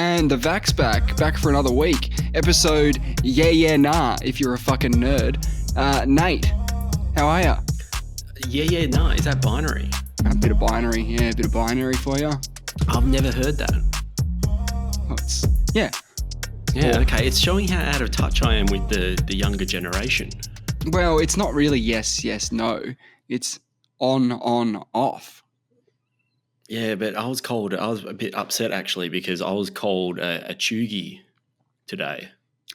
And the Vac's back for another week. Episode Yeah Nah, if you're a fucking nerd. Nate, how are ya? Yeah nah, is that binary? A bit of binary, yeah, a bit of binary for you. I've never heard that. Yeah. Yeah, okay, it's showing how out of touch I am with the younger generation. Well, it's not really yes, no. It's on, off. Yeah, but I was a bit upset actually because I was called a Cheugy today.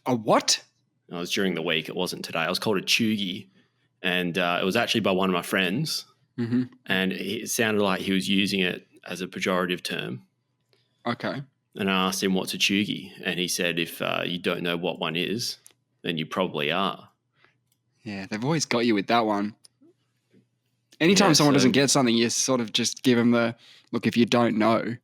A what? It was during the week. It wasn't today. I was called a Cheugy, and it was actually by one of my friends. Mm-hmm. And it sounded like he was using it as a pejorative term. Okay. And I asked him what's a Cheugy, and he said if you don't know what one is, then you probably are. Yeah, they've always got you with that one. Anytime someone doesn't get something, you sort of just give them the, look, if you don't know,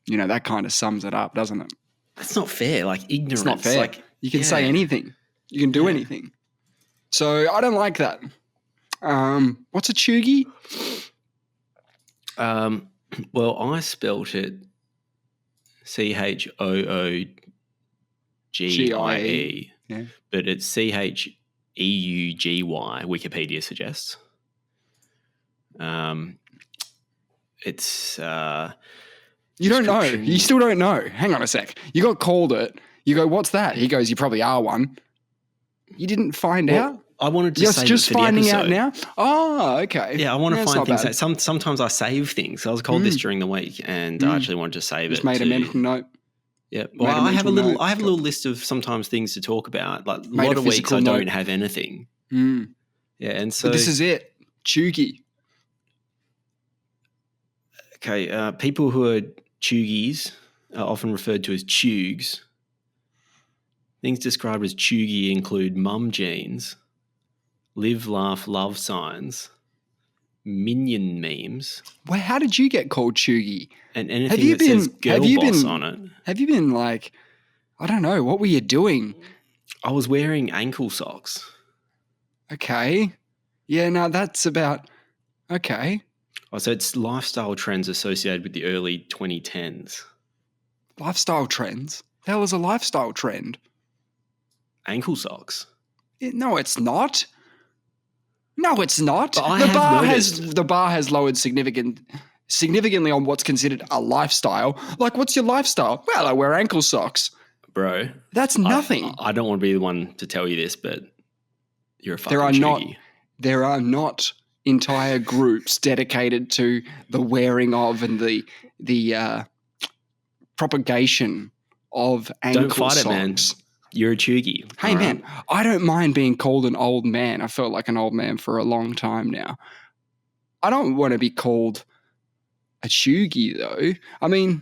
that kind of sums it up, doesn't it? That's not fair. Like ignorance. It's not fair. Like, you can say anything. You can do anything. So I don't like that. What's a Cheugy? Well, I spelt it CHOOGIE, yeah. but it's CHEUGY, Wikipedia suggests. It's you don't know. You still don't know. Hang on a sec. You got called it. You go, what's that? He goes, you probably are one. You didn't find out? I wanted to save just it for finding the out now? Oh, okay. Yeah, I want to find things. Sometimes I save things. So I was called this during the week, and I actually wanted to save just it. Just made a mental note. Yeah. Well, I have a little list of sometimes things to talk about. Like a lot of weeks I don't have anything. Mm. Yeah, and so but this is it. Cheugy. Okay, people who are Cheugys are often referred to as Cheugs. Things described as Cheugy include mum jeans, live, laugh, love signs, minion memes. Well, how did you get called Cheugy? And anything that says girl boss on it. Have you been like, I don't know, what were you doing? I was wearing ankle socks. Okay. Yeah, no, that's about, okay. Oh, so it's lifestyle trends associated with the early 2010s. Lifestyle trends? The hell is a lifestyle trend? Ankle socks. No, it's not. No, it's not. But the bar has lowered significantly on what's considered a lifestyle. Like, what's your lifestyle? Well, I wear ankle socks. Bro. That's nothing. I don't want to be the one to tell you this, but you're a fucking Cheugy. There are not entire groups dedicated to the wearing of and the propagation of ankle socks. Don't fight it, man. You're a Cheugy. Hey, man, I don't mind being called an old man. I felt like an old man for a long time now. I don't want to be called a Cheugy, though. I mean,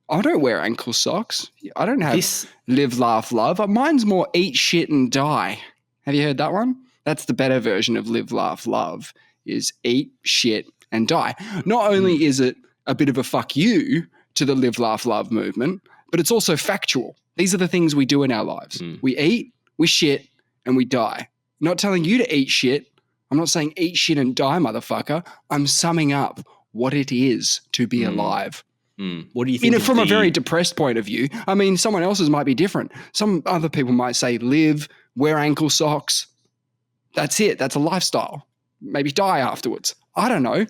I don't wear ankle socks. I don't have live, laugh, love. Mine's more eat, shit, and die. Have you heard that one? That's the better version of live, laugh, love, is eat, shit, and die. Not only is it a bit of a fuck you to the live, laugh, love movement, but it's also factual. These are the things we do in our lives. We eat, we shit, and we die. I'm not telling you to eat shit. I'm not saying eat shit and die, motherfucker. I'm summing up what it is to be alive. What do you think? From a very depressed point of view, I mean, someone else's might be different. Some other people might say live, wear ankle socks. That's it. That's a lifestyle. Maybe die afterwards. I don't know.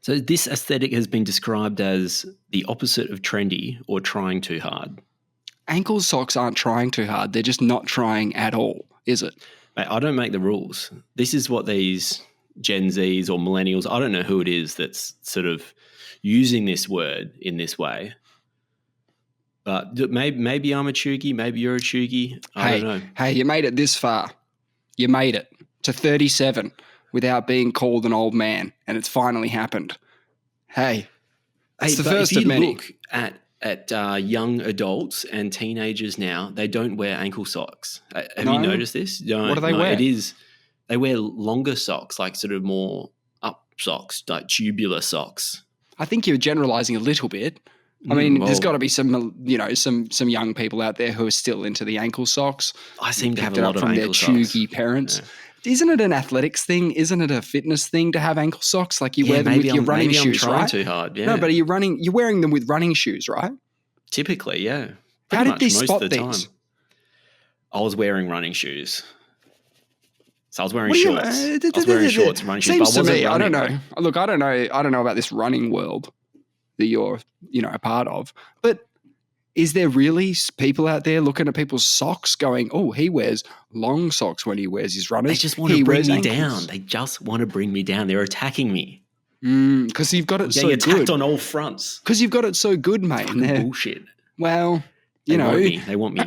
So this aesthetic has been described as the opposite of trendy or trying too hard. Ankle socks aren't trying too hard. They're just not trying at all, is it? Mate, I don't make the rules. This is what these Gen Zs or millennials, I don't know who it is that's sort of using this word in this way. But maybe I'm a Cheugy. Maybe you're a Cheugy. I don't know. Hey, you made it this far. You made it to 37 without being called an old man, and it's finally happened. Hey, it's the first of many. Look at young adults and teenagers now, they don't wear ankle socks. Have you noticed this? What do they wear? They wear longer socks, like sort of more up socks, like tubular socks. I think you're generalizing a little bit. I mean, there's got to be some young people out there who are still into the ankle socks. I seem to have a lot of from ankle their socks. Cheugy parents. isn't it an athletics thing? Isn't it a fitness thing to have ankle socks? Like you wear them with your running shoes, I'm trying right? too hard. Yeah. No, but you're wearing them with running shoes, right? Typically, yeah. How did they most spot of the these? time. I was wearing running shoes. So I was wearing shorts. I was wearing shorts and running shoes. Seems but I wasn't to me, I don't running. know. Look, I don't know about this running world that you're, a part of. But is there really people out there looking at people's socks going, oh, he wears long socks when he wears his runners. They just want to bring me ankles. down. They just want to bring me down. They're attacking me. Because you've got it so good. Getting attacked on all fronts. Because you've got it so good, mate. Bullshit. Well, They want me.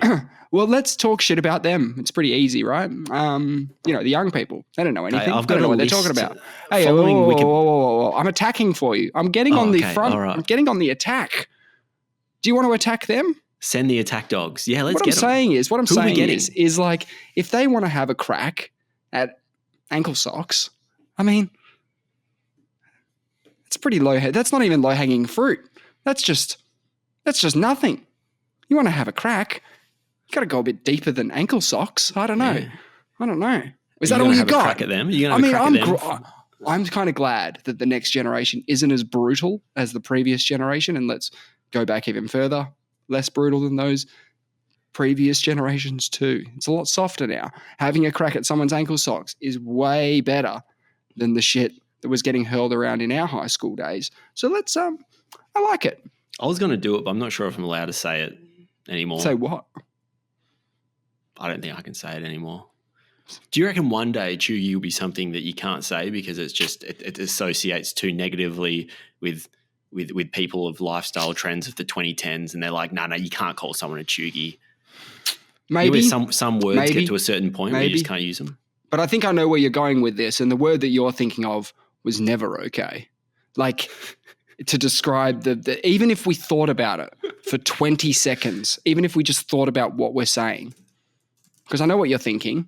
Well, let's talk shit about them. It's pretty easy, right? The young people. They don't know anything. I've They got don't know what they're talking about. Hey, whoa. I'm attacking for you. I'm getting on the front. Right. I'm getting on the attack. Do you want to attack them? Send the attack dogs. Yeah, let's get them. What I'm saying is like, if they want to have a crack at ankle socks, I mean, it's pretty low. That's not even low-hanging fruit. That's just nothing. You want to have a crack, you got to go a bit deeper than ankle socks. I don't know. Yeah. I don't know. Is that all you got? Crack at them? You're going to have a crack at them? I'm kind of glad that the next generation isn't as brutal as the previous generation, and let's go back even further, less brutal than those previous generations too. It's a lot softer now. Having a crack at someone's ankle socks is way better than the shit that was getting hurled around in our high school days. So let's, I like it. I was going to do it, but I'm not sure if I'm allowed to say it anymore. Say what? I don't think I can say it anymore. Do you reckon one day Cheugy will be something that you can't say because it's just it associates too negatively with people of lifestyle trends of the 2010s, and they're like, no, you can't call someone a Cheugy. Maybe some words get to a certain point where you just can't use them. But I think I know where you're going with this, and the word that you're thinking of was never okay. Like, to describe even if we thought about it for 20 seconds, even if we just thought about what we're saying, because I know what you're thinking.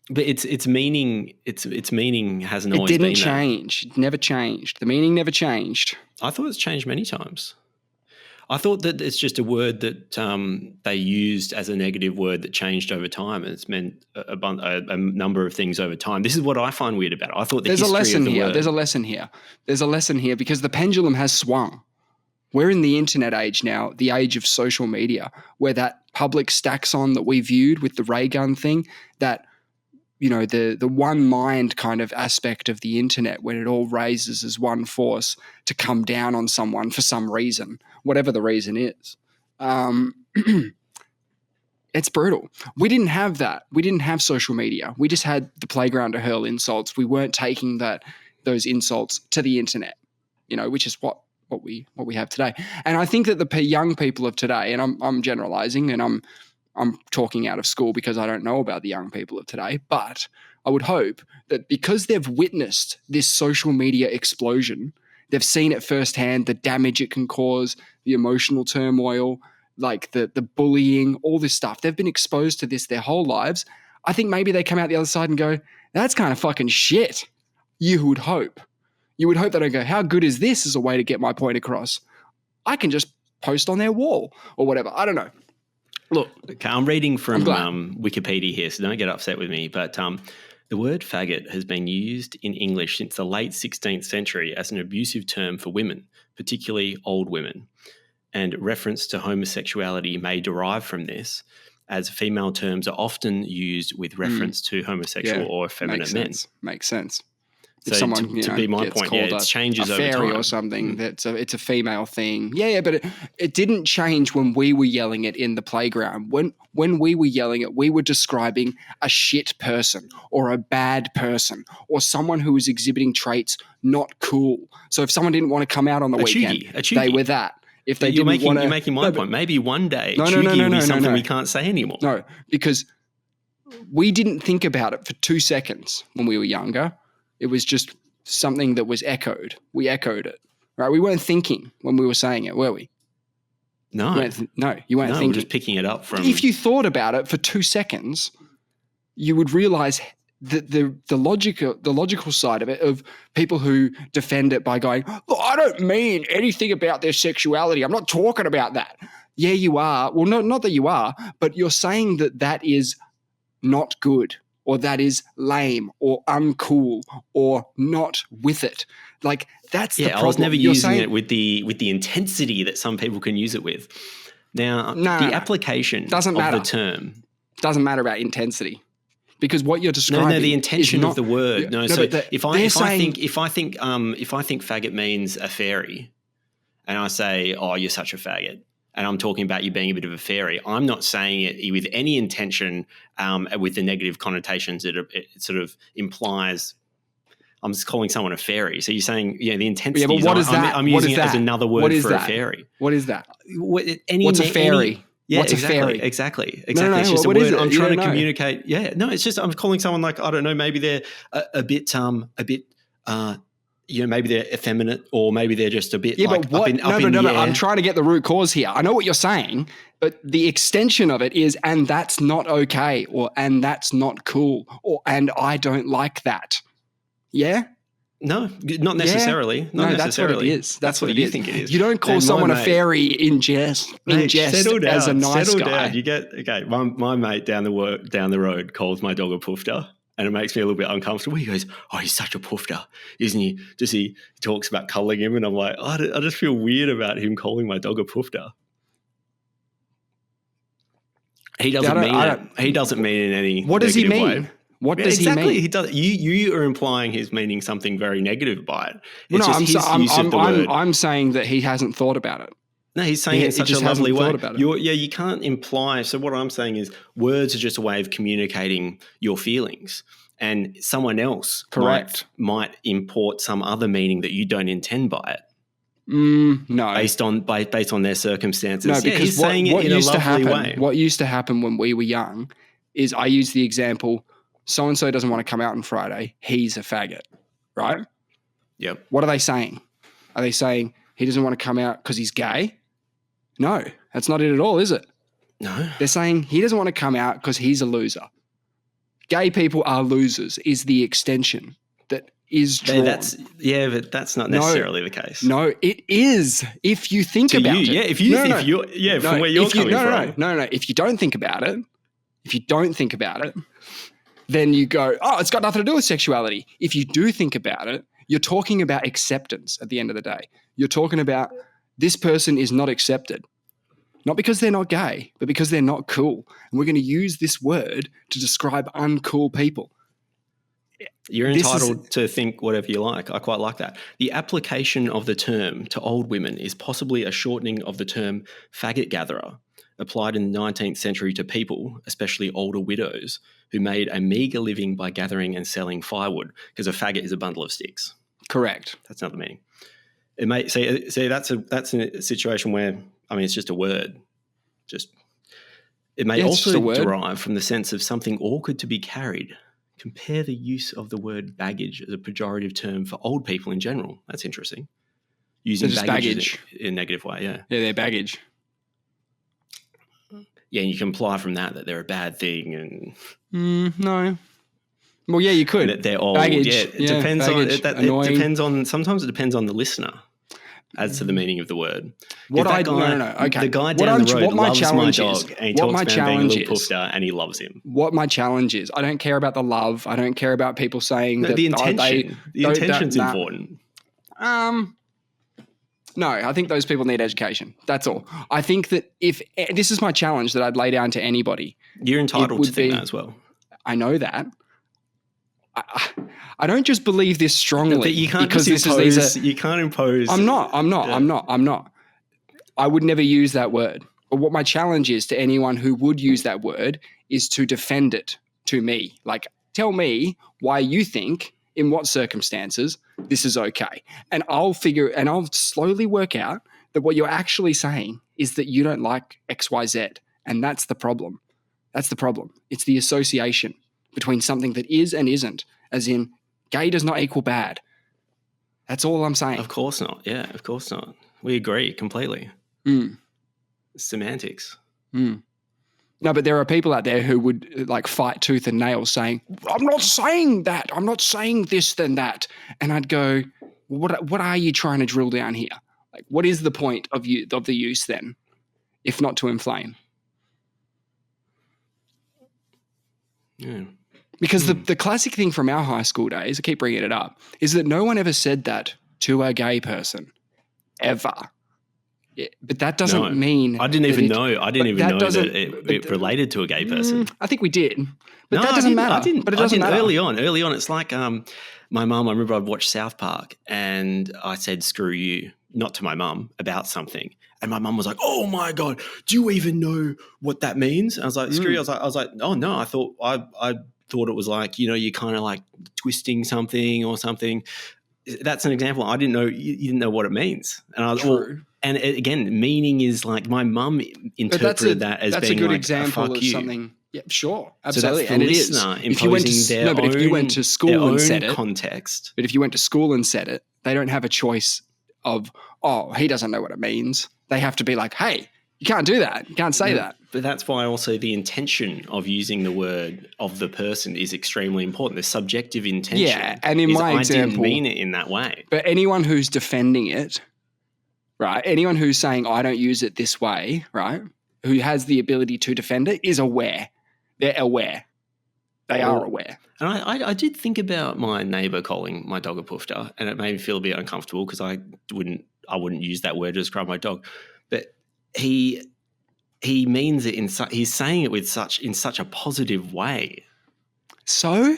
But its meaning hasn't always been It didn't change. It never changed. The meaning never changed. I thought it's changed many times. I thought that it's just a word that they used as a negative word that changed over time, and it's meant a number of things over time. This is what I find weird about it. I thought there's a lesson here. There's a lesson here. There's a lesson here because the pendulum has swung. We're in the internet age now, the age of social media, where that public stacks on that we viewed with the ray gun thing, that the one mind kind of aspect of the internet, when it all raises as one force to come down on someone for some reason, whatever the reason is. It's brutal. We didn't have that. We didn't have social media. We just had the playground to hurl insults. We weren't taking those insults to the internet, which is what we have today. And I think that the young people of today, and I'm generalizing, and I'm talking out of school because I don't know about the young people of today, but I would hope that because they've witnessed this social media explosion, they've seen it firsthand, the damage it can cause, the emotional turmoil, like the bullying, all this stuff. They've been exposed to this their whole lives. I think maybe they come out the other side and go, that's kind of fucking shit. You would hope. You would hope that I go, how good is this as a way to get my point across? I can just post on their wall or whatever. I don't know. Look, okay, I'm reading from Wikipedia here, so don't get upset with me. But the word faggot has been used in English since the late 16th century as an abusive term for women, particularly old women. And reference to homosexuality may derive from this, as female terms are often used with reference to homosexual or effeminate men. Makes sense. So if someone to be my point, it changes over time. A fairy or something, it's a female thing. Yeah, but it didn't change when we were yelling it in the playground. When we were yelling it, we were describing a shit person or a bad person or someone who was exhibiting traits not cool. So if someone didn't want to come out on the weekend, they were that. If they you're making my point. Maybe one day Cheugy will be something we can't say anymore. No, because we didn't think about it for 2 seconds when we were younger. It was just something that was echoed. We echoed it, right? We weren't thinking when we were saying it, were we? No. You weren't thinking. We're just picking it up from... If you thought about it for 2 seconds, you would realize that the logical side of it, of people who defend it by going, oh, I don't mean anything about their sexuality. I'm not talking about that. Yeah, you are. Well, not that you are, but you're saying that is not good. or that is lame or uncool or not with it. Like, that's the problem. I was never using it with the intensity that some people can use it with. Now, the application of the term doesn't matter about intensity, because what you're describing. No, the intention of the word. So if I think faggot means a fairy, and I say, "Oh, you're such a faggot," and I'm talking about you being a bit of a fairy, I'm not saying it with any intention, with the negative connotations that it sort of implies. I'm just calling someone a fairy. So you're saying, the intensity. Yeah, but what is that? I'm using it as another word for a fairy. What is that? What's a fairy? What's a fairy? Exactly. No, it's just a word I'm trying to communicate. Yeah, no, it's just I'm calling someone like, I don't know, maybe they're a bit maybe they're effeminate, or maybe they're just a bit but what? No. I'm trying to get the root cause here. I know what you're saying, but the extension of it is, and that's not okay, or and that's not cool, or and I don't like that. Yeah. No, not necessarily. Not necessarily. That's what you think it is. You don't call someone a fairy in jest. Settle down, as a nice settle guy. Down. You get okay. My mate down the road calls my dog a poofter, and it makes me a little bit uncomfortable. He goes, "Oh, he's such a poofter, isn't he?" He talks about cuddling him, and I'm like, I just feel weird about him calling my dog a poofter. He doesn't mean it. He doesn't mean it in any. What does he mean? Way. What does he mean? He does. You are implying he's meaning something very negative by it. No, I'm saying that he hasn't thought about it. No, he's saying it in such a lovely way. You can't imply. So what I'm saying is, words are just a way of communicating your feelings, and someone else might import some other meaning that you don't intend by it. No, based on their circumstances. No, because he's saying it in a lovely way. What used to happen when we were young is, I use the example, so-and-so doesn't want to come out on Friday, he's a faggot, right? Yep. What are they saying? Are they saying he doesn't want to come out because he's gay? No, that's not it at all, is it? No. They're saying he doesn't want to come out because he's a loser. Gay people are losers is the extension that is drawn. But that's not necessarily the case. No, it is. If you think about it. Yeah, from where you're coming from. No. If you don't think about it, then you go, oh, it's got nothing to do with sexuality. If you do think about it, you're talking about acceptance at the end of the day. You're talking about this person is not accepted. Not because they're not gay, but because they're not cool. And we're going to use this word to describe uncool people. You're entitled to think whatever you like. I quite like that. The application of the term to old women is possibly a shortening of the term faggot gatherer, applied in the 19th century to people, especially older widows, who made a meagre living by gathering and selling firewood, because a faggot is a bundle of sticks. Correct. That's not the meaning. It may say that's a situation where, it's just a word. It may also derive from the sense of something awkward to be carried. Compare the use of the word baggage as a pejorative term for old people in general. That's interesting. Using baggage in a negative way, yeah. Yeah, they're baggage. Yeah, and you can imply from that they're a bad thing. And no. Well, yeah, you could. That they're old. Baggage. Yeah, it depends baggage, it depends on. Sometimes it depends on the listener as to the meaning of the word. Okay. The guy down the road loves my dog, and he talks about being a little poofter, and he loves him. What my challenge is, I don't care about the love. I don't care about people saying that the intention. The intention's important. No, I think those people need education. That's all. I think that if this is my challenge that I'd lay down to anybody. You're entitled to think that as well. I know that. I don't just believe this strongly. But you can't because impose. You can't impose. I'm not. I would never use that word. But what my challenge is to anyone who would use that word is to defend it to me. Like, tell me why you think, in what circumstances, this is okay. And I'll slowly work out that what you're actually saying is that you don't like XYZ. And that's the problem. It's the association between something that is and isn't, as in gay does not equal bad. That's all I'm saying. Of course not. Yeah, of course not. We agree completely. Semantics. No, but there are people out there who would fight tooth and nail saying, I'm not saying that. I'm not saying this then that. And I'd go, what are you trying to drill down here? Like, what is the point of the use then, if not to inflame? Yeah. Because the classic thing from our high school days, I keep bringing it up, is that no one ever said that to a gay person, ever. Yeah, but that doesn't mean... I didn't even know. I didn't even know that it related to a gay person. I think we did. But that doesn't matter. I didn't. But it doesn't matter. Early on, it's like my mum, I remember I'd watched South Park and I said, screw you, not to my mum, about something. And my mum was like, oh my God, do you even know what that means? And I was like, screw you. I was like, oh no, I thought it was like, you're kind of like twisting something or something. That's an example. I didn't know, you didn't know what it means. And I was, True. And again, meaning is like my mum interpreted that as being a good like example fuck of you. something. Yeah, sure, absolutely, So and it is. If you went to school and said it, context. But if you went to school and said it, they don't have a choice of, oh, he doesn't know what it means. They have to be like, hey, you can't do that. You can't say that. But that's why also the intention of using the word of the person is extremely important. The subjective intention. Yeah, and in my example, I didn't mean it in that way. But anyone who's defending it, right? Anyone who's saying I don't use it this way, right? Who has the ability to defend it is aware. They're aware. They are aware. And I did think about my neighbour calling my dog a poofter, and it made me feel a bit uncomfortable because I wouldn't use that word to describe my dog. But he means it he's saying it in such a positive way. So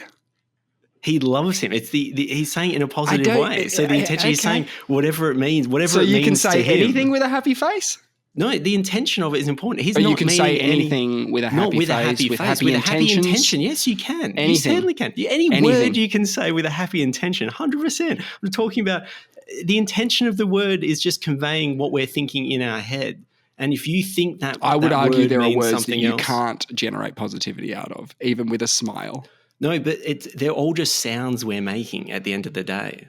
he loves him. It's he's saying it in a positive way. So the intention he's saying whatever it means, so you can say anything with a happy face. No, the intention of it is important. But you can say anything with a happy face, with happy intention. Yes, you can. Anything. You certainly can. Any word you can say with a happy intention, 100%. I'm talking about the intention of the word is just conveying what we're thinking in our head. And if you think that I would argue there are words that you else, can't generate positivity out of, even with a smile. No, but they're all just sounds we're making at the end of the day.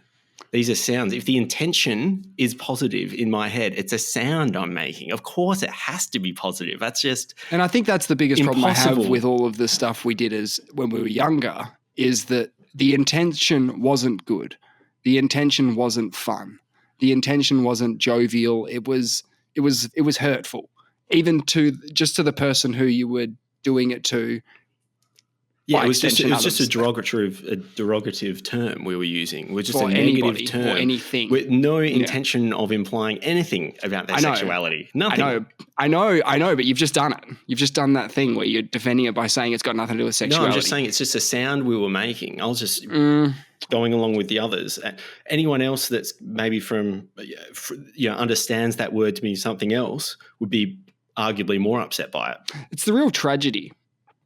These are sounds. If the intention is positive in my head, it's a sound I'm making. Of course, it has to be positive. That's just And I think that's the biggest problem I have with all of the stuff we did when we were younger, is that the intention wasn't good. The intention wasn't fun. The intention wasn't jovial. It was hurtful, even to the person who you were doing it to. Yeah, it was just a derogative term we were using. It was just a negative term or anything with no intention of implying anything about their sexuality. Nothing. I know, but you've just done it. You've just done that thing where you're defending it by saying it's got nothing to do with sexuality. No, I'm just saying it's just a sound we were making. I was just going along with the others. Anyone else that's maybe understands that word to mean something else would be arguably more upset by it. It's the real tragedy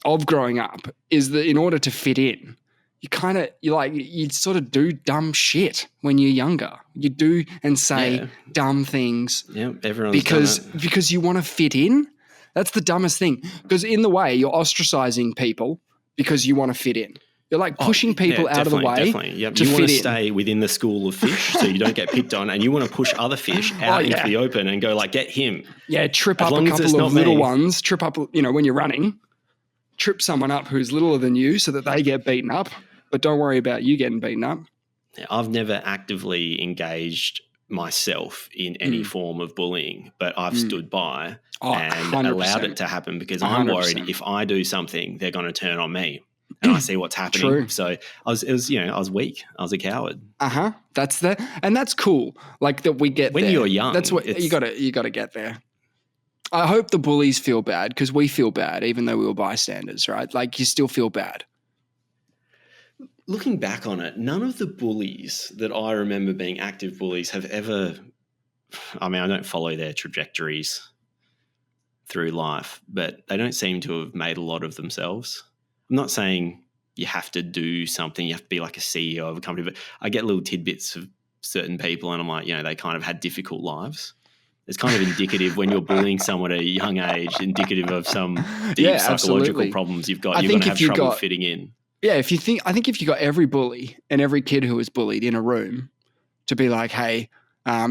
of growing up, is that in order to fit in, you sort of do dumb shit when you're younger. You do and say dumb things. Yeah, everyone's because you want to fit in. That's the dumbest thing. Because in the way, you're ostracizing people because you want to fit in. You're like pushing people out of the way. Definitely. Yep. You want to stay within the school of fish so you don't get picked on, and you want to push other fish out into the open and go like, get him. Yeah, trip up a couple of little ones. Trip up, when you're running. Trip someone up who's littler than you so that they get beaten up, but don't worry about you getting beaten up. I've never actively engaged myself in any form of bullying, but I've stood by and 100%. allowed it to happen because I'm 100%. worried if I do something, they're going to turn on me. And I see what's happening. True. So I was weak. I was a coward. And that's cool. Like that we get when there. You're young. That's what you got to get there. I hope the bullies feel bad because we feel bad, even though we were bystanders, right? Like you still feel bad. Looking back on it, none of the bullies that I remember being active bullies have ever. I mean, I don't follow their trajectories through life, but they don't seem to have made a lot of themselves. I'm not saying you have to do something, you have to be like a CEO of a company, but I get little tidbits of certain people and I'm like, they kind of had difficult lives. It's kind of indicative when you're bullying someone at a young age, indicative of some deep psychological problems you've got. You're going to have trouble fitting in. Yeah, I think if you got every bully and every kid who was bullied in a room to be like, hey,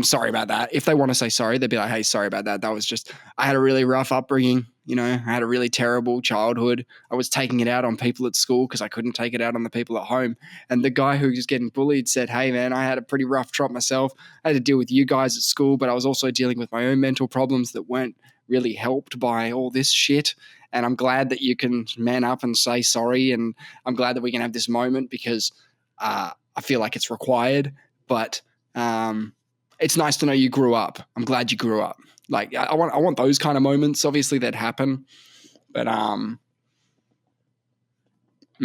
sorry about that. If they want to say sorry, they'd be like, hey, sorry about that. That was just, I had a really rough upbringing. I had a really terrible childhood. I was taking it out on people at school because I couldn't take it out on the people at home. And the guy who was getting bullied said, hey, man, I had a pretty rough trot myself. I had to deal with you guys at school, but I was also dealing with my own mental problems that weren't really helped by all this shit. And I'm glad that you can man up and say sorry. And I'm glad that we can have this moment because I feel like it's required. But it's nice to know you grew up. I'm glad you grew up. Like I want those kind of moments, obviously, that happen. But no,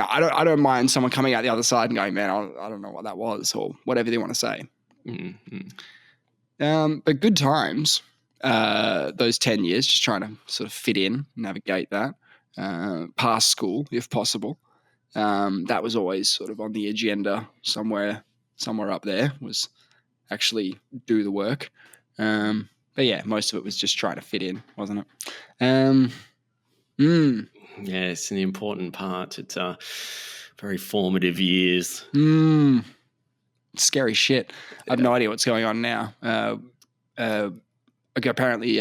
I don't mind someone coming out the other side and going, man, I don't know what that was, or whatever they want to say. Mm-hmm. But good times, those 10 years, just trying to sort of fit in, navigate that, past school if possible. That was always sort of on the agenda somewhere up there, was actually do the work. But yeah, most of it was just trying to fit in, wasn't it? Yeah, it's an important part. It's very formative years. Scary shit. I have no idea what's going on now. Apparently,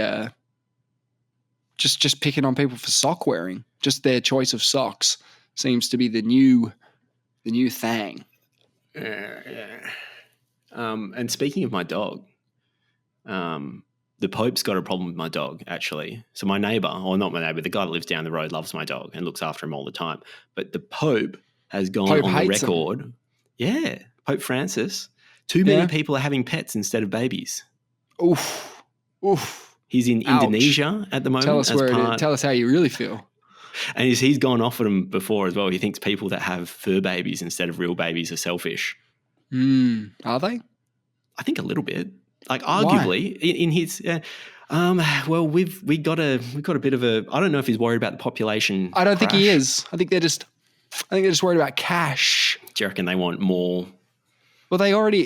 just picking on people for sock wearing, just their choice of socks seems to be the new thing. Yeah. And speaking of my dog, the Pope's got a problem with my dog, actually. So my neighbour, or not my neighbour, the guy that lives down the road loves my dog and looks after him all the time. But the Pope has gone on the record. Him. Yeah, Pope Francis. Too many people are having pets instead of babies. Oof. He's in Indonesia at the moment. Tell us how you really feel. And he's gone off at him before as well. He thinks people that have fur babies instead of real babies are selfish. Are they? I think a little bit. Like arguably in his, well, we got a bit of a. I don't know if he's worried about the population. I don't think he is. I think they're just worried about cash. Do you reckon they want more? Well,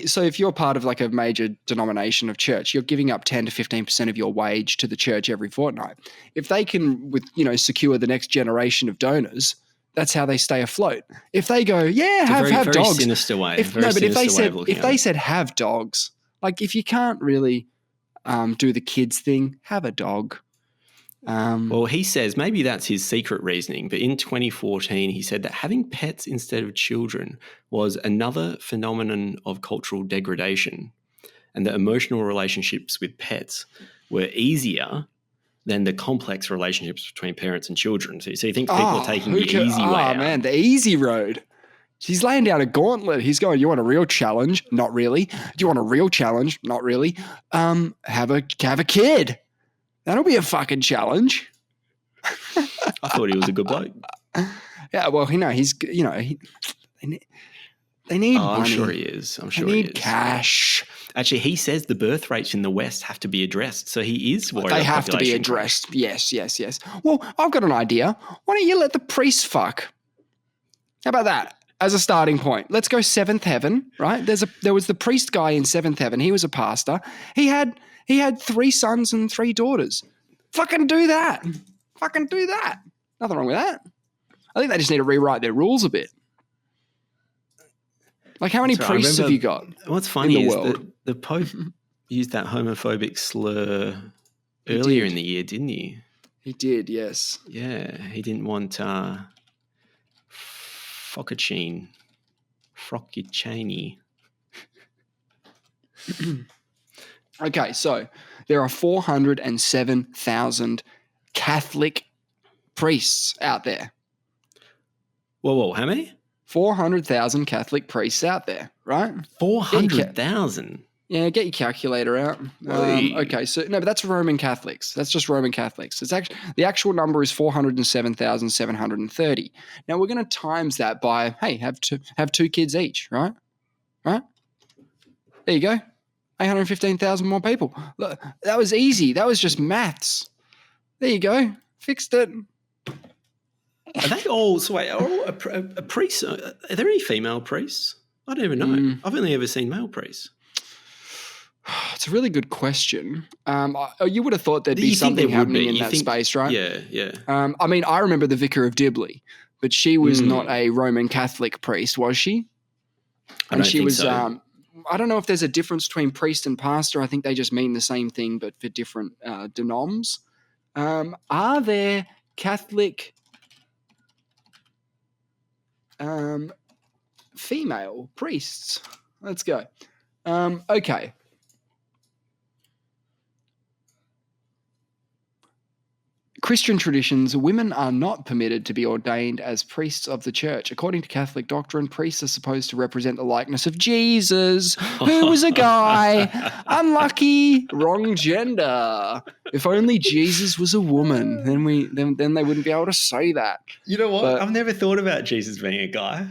so if you're part of like a major denomination of church, you're giving up 10 to 15% of your wage to the church every fortnight. If they can, secure the next generation of donors, that's how they stay afloat. If they go, have very dogs. Sinister way. If they said have dogs, like if you can't really do the kids thing, have a dog. Well, he says maybe that's his secret reasoning, but in 2014 he said that having pets instead of children was another phenomenon of cultural degradation and that emotional relationships with pets were easier than the complex relationships between parents and children. So you think people are taking the easy way out? Oh, man, the easy road. He's laying down a gauntlet. He's going, you want a real challenge? Not really. Do you want a real challenge? Not really. Have a kid. That'll be a fucking challenge. I thought he was a good bloke. Yeah, well, he's, they need money. I'm sure he is. They need cash. Actually, he says the birth rates in the West have to be addressed. So he is worried They have to be addressed. Yes. Well, I've got an idea. Why don't you let the priests fuck? How about that? As a starting point, let's go seventh heaven, right? There was the priest guy in seventh heaven. He was a pastor. He had 3 sons and 3 daughters. Fucking do that. Nothing wrong with that. I think they just need to rewrite their rules a bit. Like, how many priests have you got? What's funny is that the Pope used that homophobic slur earlier in the year, didn't he? He did, yes. Yeah, he didn't want Focacini. Okay, so there are 407,000 Catholic priests out there. Whoa, how many? 400,000 Catholic priests out there, right? 400,000? Yeah, get your calculator out. Okay, so no, but that's Roman Catholics. That's just Roman Catholics. It's actually the actual number is 407,730. Now we're going to times that by have 2 kids each, right? Right? There you go. 815,000 more people. Look, that was easy. That was just maths. There you go. Fixed it. Are they all? So wait, are all a priest? Are there any female priests? I don't even know. I've only ever seen male priests. It's a really good question. You would have thought there'd be something happening in that space, right? Yeah. I mean, I remember the Vicar of Dibley, but she was not a Roman Catholic priest, was she? And she was. So. I don't know if there's a difference between priest and pastor. I think they just mean the same thing, but for different denoms. Are there Catholic female priests? Let's go. Okay. Christian traditions, women are not permitted to be ordained as priests of the church. According to Catholic doctrine, priests are supposed to represent the likeness of Jesus, who was a guy. Unlucky, wrong gender. If only Jesus was a woman, then they wouldn't be able to say that. You know what? I've never thought about Jesus being a guy.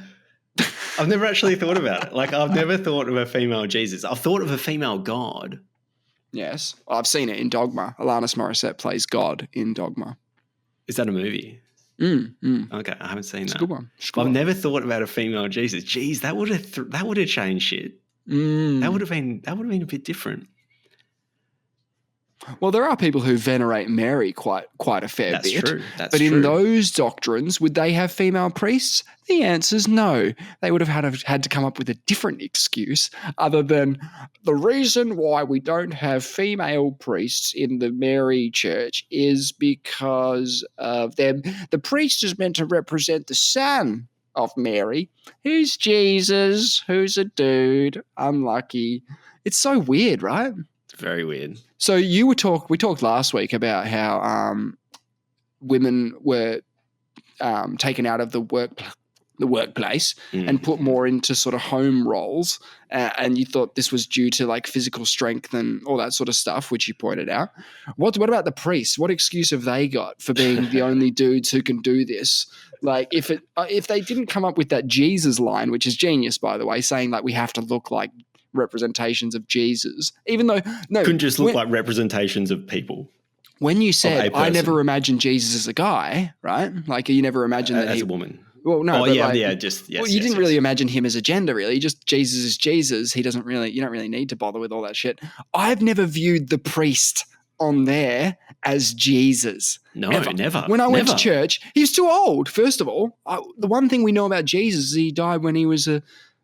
I've never actually thought about it. Like, I've never thought of a female Jesus. I've thought of a female God. Yes. I've seen it in Dogma. Alanis Morissette plays God in Dogma. Is that a movie? Okay, I haven't seen that. It's a good one. I've never thought about a female Jesus. Jeez, that would have changed shit. That would have been a bit different. Well, there are people who venerate Mary quite a fair bit. That's true. But in those doctrines, would they have female priests? The answer is no. They would have had to come up with a different excuse other than the reason why we don't have female priests in the Mary Church is because of them. The priest is meant to represent the son of Mary. Who's Jesus? Who's a dude? Unlucky. It's so weird, right? It's very weird. So we talked last week about how women were taken out of the workplace and put more into sort of home roles, and you thought this was due to like physical strength and all that sort of stuff, which you pointed out. What about the priests? What excuse have they got for being the only dudes who can do this? Like if they didn't come up with that Jesus line, which is genius, by the way, saying like we have to look like representations of Jesus, even though couldn't just look like representations of people. When you said I never imagined Jesus as a guy, right? Like you never imagined that as a woman. Well, no, you didn't really imagine him as a gender, really. Just Jesus is Jesus. You don't really need to bother with all that shit. I've never viewed the priest on there as Jesus. No, never. When I went to church, he was too old. First of all, the one thing we know about Jesus is he died when he was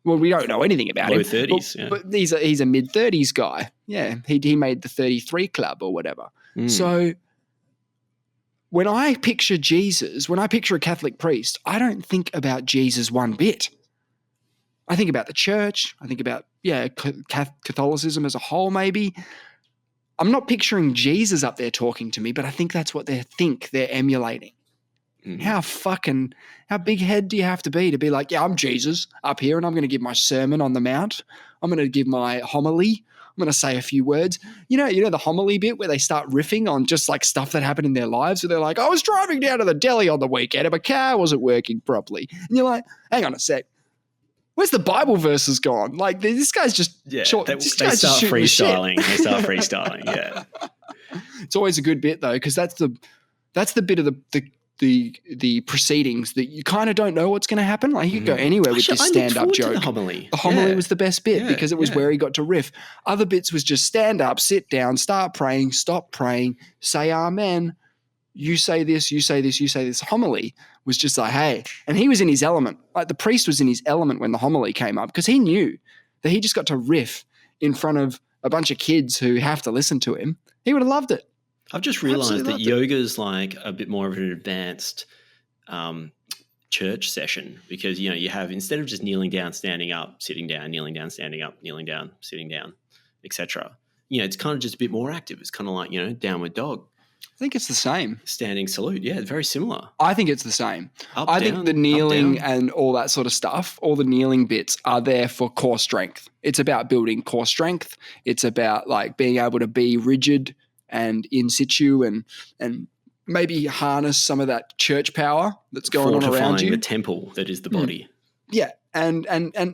well, we don't know anything about him. Low 30s, but he's a mid-30s guy. Yeah, he made the 33 Club or whatever. So when I picture Jesus, when I picture a Catholic priest, I don't think about Jesus one bit. I think about the church. I think about, Catholicism as a whole maybe. I'm not picturing Jesus up there talking to me, but I think that's what they're emulating. How big head do you have to be like, yeah, I'm Jesus up here and I'm going to give my sermon on the Mount. I'm going to give my homily. I'm going to say a few words. You know the homily bit where they start riffing on just like stuff that happened in their lives where they're like, I was driving down to the deli on the weekend and my car wasn't working properly. And you're like, hang on a sec. Where's the Bible verses gone? Like this guy's just they start freestyling. They start freestyling. Yeah. It's always a good bit though, because that's the bit of the proceedings that you kind of don't know what's going to happen. Like you could go anywhere with this stand-up joke. The homily was the best bit because it was where he got to riff. Other bits was just stand up, sit down, start praying, stop praying, say amen. You say this, you say this, you say this. Homily was just like, hey. And he was in his element. Like the priest was in his element when the homily came up because he knew that he just got to riff in front of a bunch of kids who have to listen to him. He would have loved it. I've just realised that yoga's like a bit more of an advanced church session because, you have instead of just kneeling down, standing up, sitting down, kneeling down, standing up, kneeling down, sitting down, etc. It's kind of just a bit more active. It's kind of like, downward dog. I think it's the same. Standing salute. Yeah, very similar. I think it's the same. I think the kneeling and all that sort of stuff, all the kneeling bits are there for core strength. It's about building core strength. It's about like being able to be rigid and in situ and maybe harness some of that church power that's going on around you. The temple that is the body. Yeah. And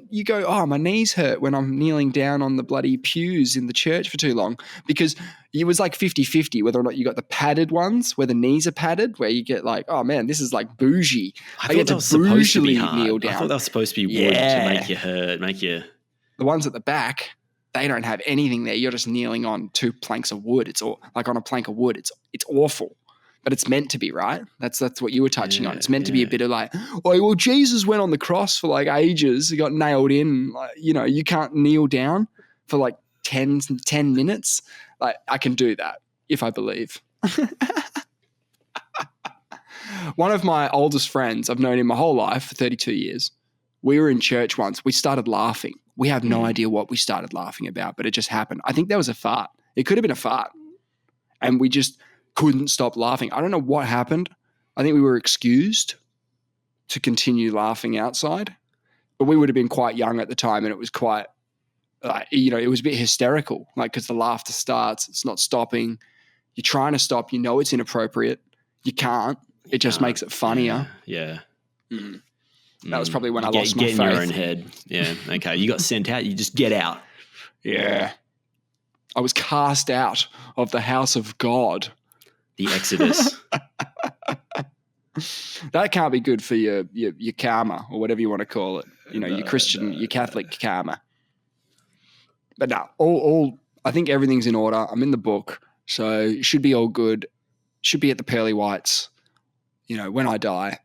you go, oh, my knees hurt when I'm kneeling down on the bloody pews in the church for too long because it was like 50-50 whether or not you got the padded ones where the knees are padded where you get like, oh, man, this is like bougie. I get to bougily kneel down. I thought that was supposed to be wood to make you hurt, The ones at the back, they don't have anything there. You're just kneeling on two planks of wood. It's all like on a plank of wood. It's awful. But it's meant to be, right? That's what you were touching on. It's meant to be a bit of like, oh, well, Jesus went on the cross for like ages. He got nailed in. Like, you can't kneel down for like 10 minutes. Like I can do that if I believe. One of my oldest friends, I've known him my whole life for 32 years. We were in church once. We started laughing. We have no idea what we started laughing about, but it just happened. I think there was a fart. It could have been a fart. And we just couldn't stop laughing. I don't know what happened. I think we were excused to continue laughing outside, but we would have been quite young at the time, and it was quite, it was a bit hysterical, like, because the laughter starts, it's not stopping. You're trying to stop, it's inappropriate. You can't. It just makes it funnier. Yeah. That was probably when I lost my faith. Get in your own head. Yeah. Okay. You got sent out. You just get out. Yeah. I was cast out of the house of God. The Exodus. That can't be good for your karma, or whatever you want to call it. Your Christian, your Catholic karma. But no, all I think everything's in order. I'm in the book, so it should be all good. Should be at the pearly whites, when I die,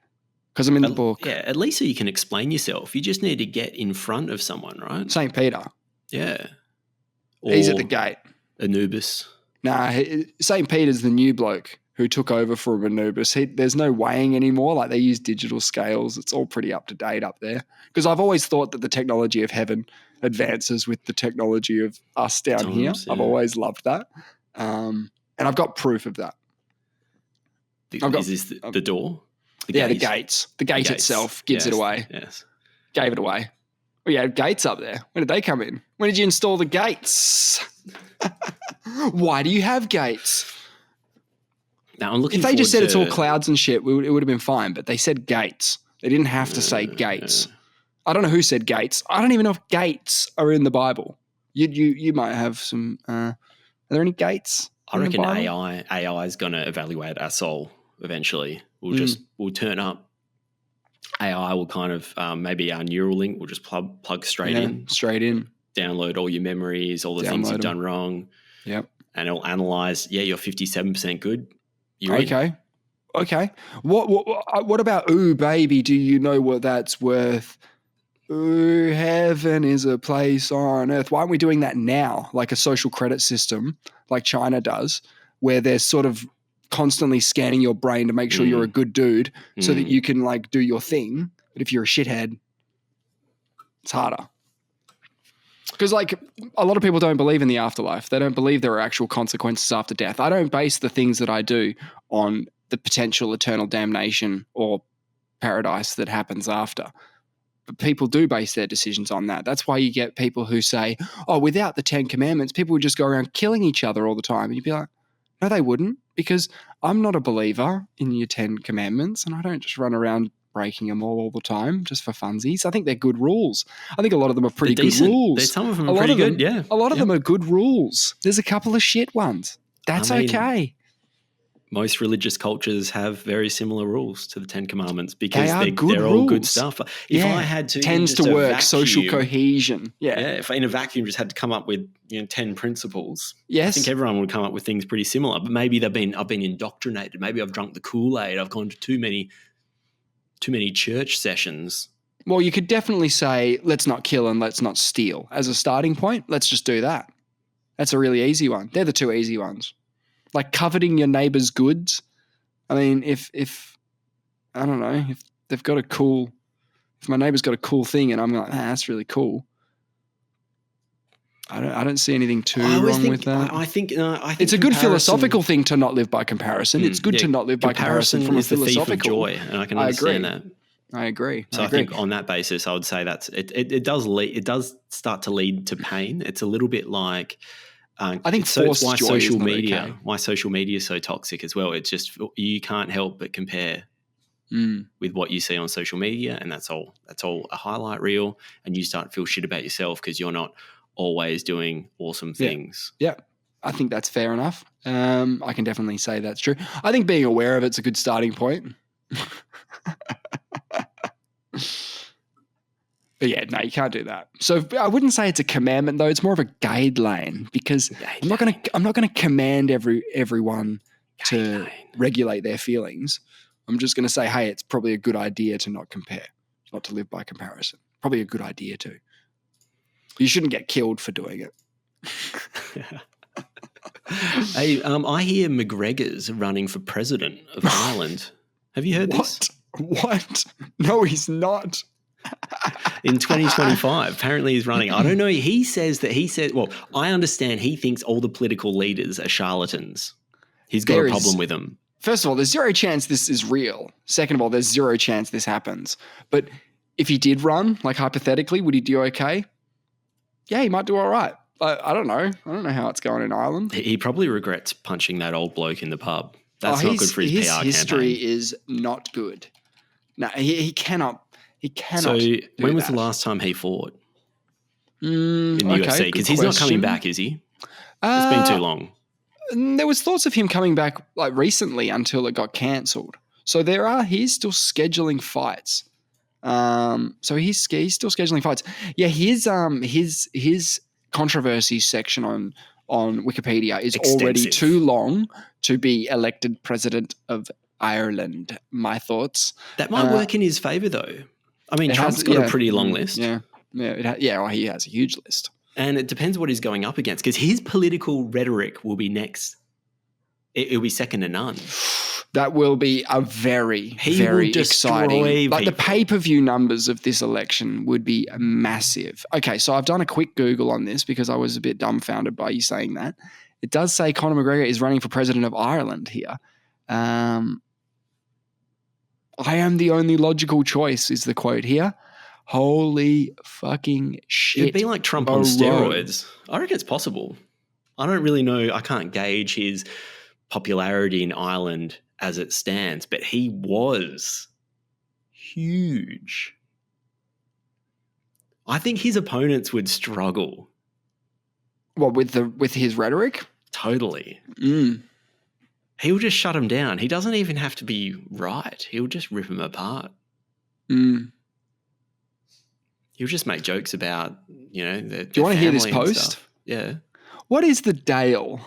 because I'm in the book. Yeah, at least so you can explain yourself. You just need to get in front of someone, right? St. Peter. Yeah. He's at the gate. Anubis. Nah, St. Peter's the new bloke who took over from Anubis. There's no weighing anymore. Like, they use digital scales. It's all pretty up to date up there. Because I've always thought that the technology of heaven advances with the technology of us down here. Yeah. I've always loved that. And I've got proof of that. Is this the door? The gates. The gate itself gives it away. Yes. Gave it away. We had gates up there. When did they come in? When did you install the gates? Why do you have gates? Now I'm looking. If they just said it's all clouds and shit, it would have been fine. But they said gates. They didn't have to say gates. I don't know who said gates. I don't even know if gates are in the Bible. You might have some. Are there any gates? I reckon AI is going to evaluate our soul eventually. We'll turn up. AI will kind of maybe our neural link will just plug straight in. Download all your memories, all the things you've done wrong. Yep. And it'll analyze. Yeah, you're 57% good. You're okay. What about, ooh, baby, do you know what that's worth? Ooh, heaven is a place on earth. Why aren't we doing that now? Like a social credit system like China does, where they're sort of constantly scanning your brain to make sure you're a good dude so that you can like do your thing. But if you're a shithead, it's harder. Because like a lot of people don't believe in the afterlife. They don't believe there are actual consequences after death. I don't base the things that I do on the potential eternal damnation or paradise that happens after. But people do base their decisions on that. That's why you get people who say, oh, without the 10 Commandments, people would just go around killing each other all the time. And you'd be like, no, they wouldn't, because I'm not a believer in your 10 Commandments, and I don't just run around breaking them all the time just for funsies. I think they're good rules. I think a lot of them are pretty good rules. Some of them are pretty good, yeah. A lot of them are good rules. There's a couple of shit ones. That's okay. Most religious cultures have very similar rules to the 10 Commandments because they're all good stuff. If I had to tends to work, social cohesion. If in a vacuum just had to come up with 10 principles, yes. I think everyone would come up with things pretty similar. But maybe I've been indoctrinated. Maybe I've drunk the Kool-Aid. I've gone to too many church sessions. Well, you could definitely say, let's not kill and let's not steal. As a starting point, let's just do that. That's a really easy one. They're the two easy ones. Like coveting your neighbor's goods. I mean, if I don't know, if they've got if my neighbor's got a cool thing and I'm like, that's really cool. I don't see anything too wrong with that. I think it's a good philosophical thing to not live by comparison. It's good to not live by comparison from a philosophical. Joy, and I can understand that. I agree. So I think on that basis, I would say that's it. It does start to lead to pain. It's a little bit like. I think why social media is so toxic as well. It's just you can't help but compare with what you see on social media, and that's all a highlight reel, and you start to feel shit about yourself because you're not always doing awesome things. Yeah. I think that's fair enough. I can definitely say that's true. I think being aware of it's a good starting point. But yeah, no, you can't do that. So I wouldn't say it's a commandment though. It's more of a guideline because I'm not going to command everyone to regulate their feelings. I'm just going to say, hey, it's probably a good idea to not compare, not to live by comparison. Probably a good idea too. You shouldn't get killed for doing it. Hey, I hear McGregor's running for president of Ireland. Have you heard this? What? No, he's not. In 2025, apparently he's running. I don't know. Well, I understand he thinks all the political leaders are charlatans. He's got a problem with them. First of all, there's zero chance this is real. Second of all, there's zero chance this happens. But if he did run, like hypothetically, would he do okay? Yeah, he might do all right. I don't know. I don't know how it's going in Ireland. He probably regrets punching that old bloke in the pub. That's not good for his PR campaign. His history is not good. No, he cannot. He cannot. So when was the last time he fought in the UFC? Because he's not coming back, is he? It's been too long. There was thoughts of him coming back like recently until it got cancelled. So he's still scheduling fights. So he's still scheduling fights. Yeah, his controversy section on Wikipedia is already too long to be elected president of Ireland. My thoughts. That might work in his favour, though. I mean, Trump's got a pretty long list. Yeah, well, he has a huge list. And it depends what he's going up against, because his political rhetoric will be next. It'll be second to none. That will be a very exciting. Like the pay-per-view numbers of this election would be massive. Okay, so I've done a quick Google on this because I was a bit dumbfounded by you saying that. It does say Conor McGregor is running for president of Ireland here. I am the only logical choice is the quote here. Holy fucking shit. It'd be like Trump on steroids. I reckon it's possible. I don't really know. I can't gauge his popularity in Ireland as it stands, but he was huge. I think his opponents would struggle. What, with his rhetoric? Totally. Mm. He'll just shut him down. He doesn't even have to be right. He'll just rip him apart. Mm. He'll just make jokes about, their Do you want to hear this post? Stuff. Yeah. What is the Dáil?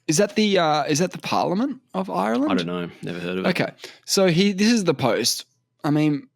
Is that the Parliament of Ireland? I don't know. Never heard of it. Okay. So this is the post. I mean,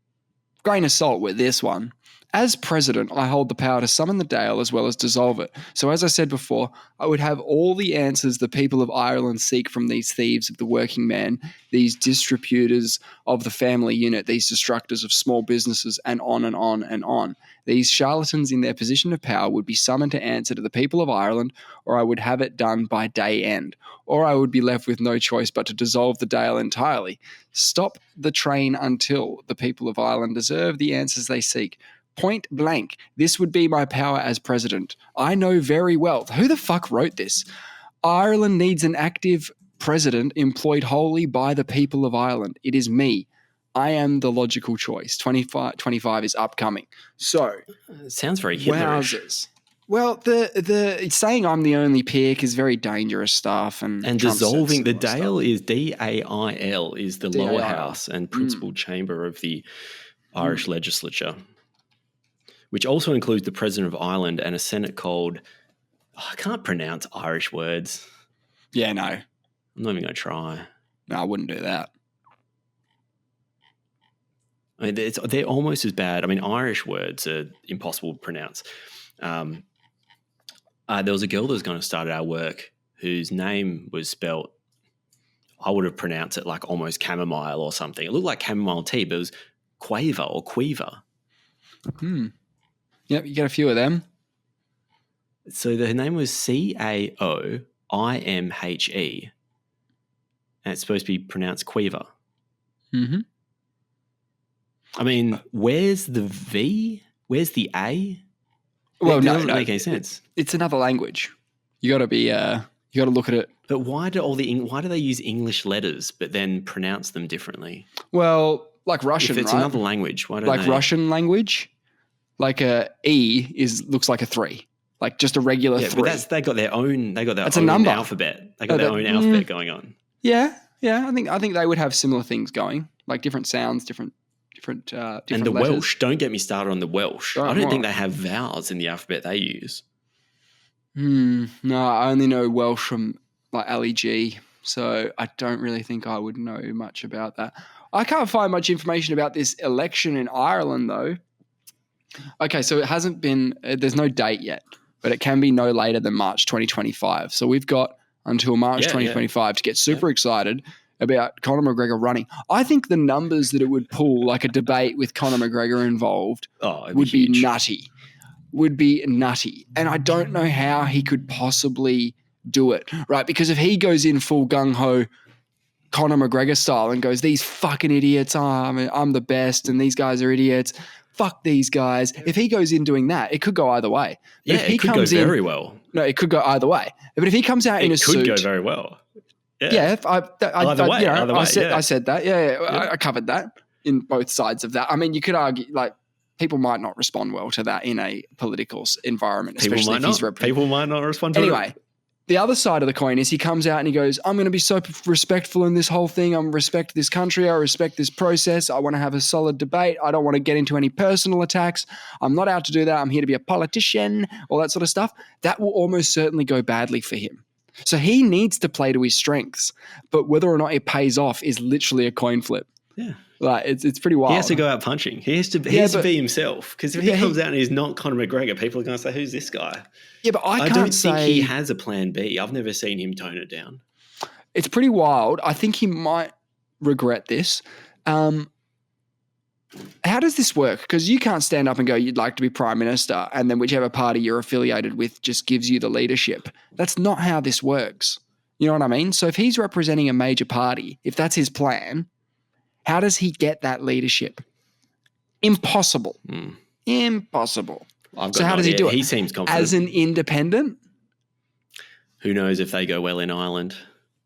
grain of salt with this one. As president, I hold the power to summon the Dáil as well as dissolve it. So as I said before, I would have all the answers the people of Ireland seek from these thieves of the working man, these distributors of the family unit, these destructors of small businesses, and on and on and on. These charlatans in their position of power would be summoned to answer to the people of Ireland, or I would have it done by day end, or I would be left with no choice but to dissolve the Dáil entirely. Stop the train until the people of Ireland deserve the answers they seek. Point blank, this would be my power as president. I know very well. Who the fuck wrote this? Ireland needs an active president employed wholly by the people of Ireland. It is me. I am the logical choice. 25 is upcoming. So, it sounds very Hitlerish. Wowzers. Well, the saying I'm the only pick is very dangerous stuff. And dissolving the Dáil is DAIL is the lower house and principal chamber of the Irish legislature, which also includes the president of Ireland and a Senate called, I can't pronounce Irish words. Yeah, no. I'm not even going to try. No, I wouldn't do that. I mean, they're almost as bad. I mean, Irish words are impossible to pronounce. There was a girl that was going to start at our work whose name was spelt, I would have pronounced it like almost chamomile or something. It looked like chamomile tea, but it was quaver or queever. Yep, you get a few of them. So her name was Caoimhe, and it's supposed to be pronounced queever. Mm-hmm. I mean, where's the V? Where's the A? Well, it doesn't make any sense. It's another language. You got to be. You got to look at it. But why do they use English letters but then pronounce them differently? Well, like Russian, if it's another language, why don't they? Russian language, like a E looks like a 3, like just a regular 3. But they got their own. They got their own alphabet. They got their own alphabet going on. Yeah. I think they would have similar things going, like different sounds, different and the letters. Welsh. Don't get me started on the Welsh. I don't think they have vowels in the alphabet they use. No, I only know Welsh from like LEG, so I don't really think I would know much about that. I can't find much information about this election in Ireland, though. Okay, so it hasn't been. There's no date yet, but it can be no later than March 2025. So we've got until March 2025 to get super excited about Conor McGregor running. I think the numbers that it would pull, like a debate with Conor McGregor involved, would be nutty. Would be nutty. And I don't know how he could possibly do it, right? Because if he goes in full gung-ho Conor McGregor style and goes, these fucking idiots, I'm the best and these guys are idiots, fuck these guys. If he goes in doing that, it could go either way. But if he it could comes go very well. No, it could go either way. But if he comes out in a suit. It could go very well. Yeah. Either way. I said that. Yeah. I covered that in both sides of that. I mean, you could argue, like, people might not respond well to that in a political environment, especially if he's representing. People might not respond to it. Anyway, the other side of the coin is he comes out and he goes, I'm going to be so respectful in this whole thing. I respect this country. I respect this process. I want to have a solid debate. I don't want to get into any personal attacks. I'm not out to do that. I'm here to be a politician, all that sort of stuff. That will almost certainly go badly for him. So he needs to play to his strengths, but whether or not it pays off is literally a coin flip. Yeah. Like, it's pretty wild. He has to go out punching. He has to be himself. Because if he comes out and he's not Conor McGregor, people are going to say, who's this guy? Yeah, but I don't think he has a plan B. I've never seen him tone it down. It's pretty wild. I think he might regret this. How does this work? Because you can't stand up and go, you'd like to be prime minister, and then whichever party you're affiliated with just gives you the leadership. That's not how this works. You know what I mean? So if he's representing a major party, if that's his plan, how does he get that leadership? Impossible. Impossible. So how does he do it? He seems confident. As an independent? Who knows if they go well in Ireland?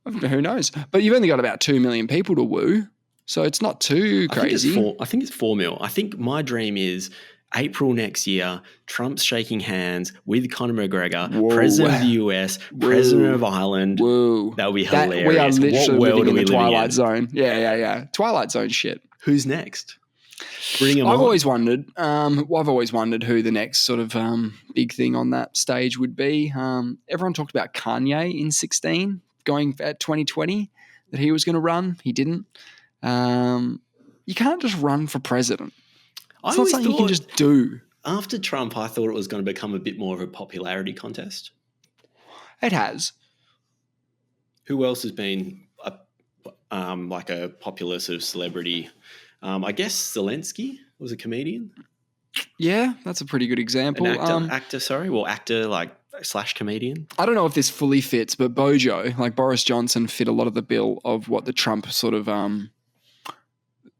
Who knows? But you've only got about 2 million people to woo, so it's not too crazy. I think it's 4 mil. I think my dream is April next year, Trump's shaking hands with Conor McGregor, president of the US, president of Ireland. That would be hilarious. We are literally living in the Twilight Zone. Yeah. Twilight Zone shit. Who's next? Bring him I've on. always wondered who the next sort of big thing on that stage would be. Everyone talked about Kanye in 16, going at 2020, that he was going to run. He didn't. You can't just run for president. It's not something you can just do. After Trump, I thought it was going to become a bit more of a popularity contest. It has. Who else has been like a popular sort of celebrity? I guess Zelensky was a comedian. Yeah, that's a pretty good example. An actor / comedian. I don't know if this fully fits, but Bojo, like Boris Johnson, fit a lot of the bill of what the Trump sort of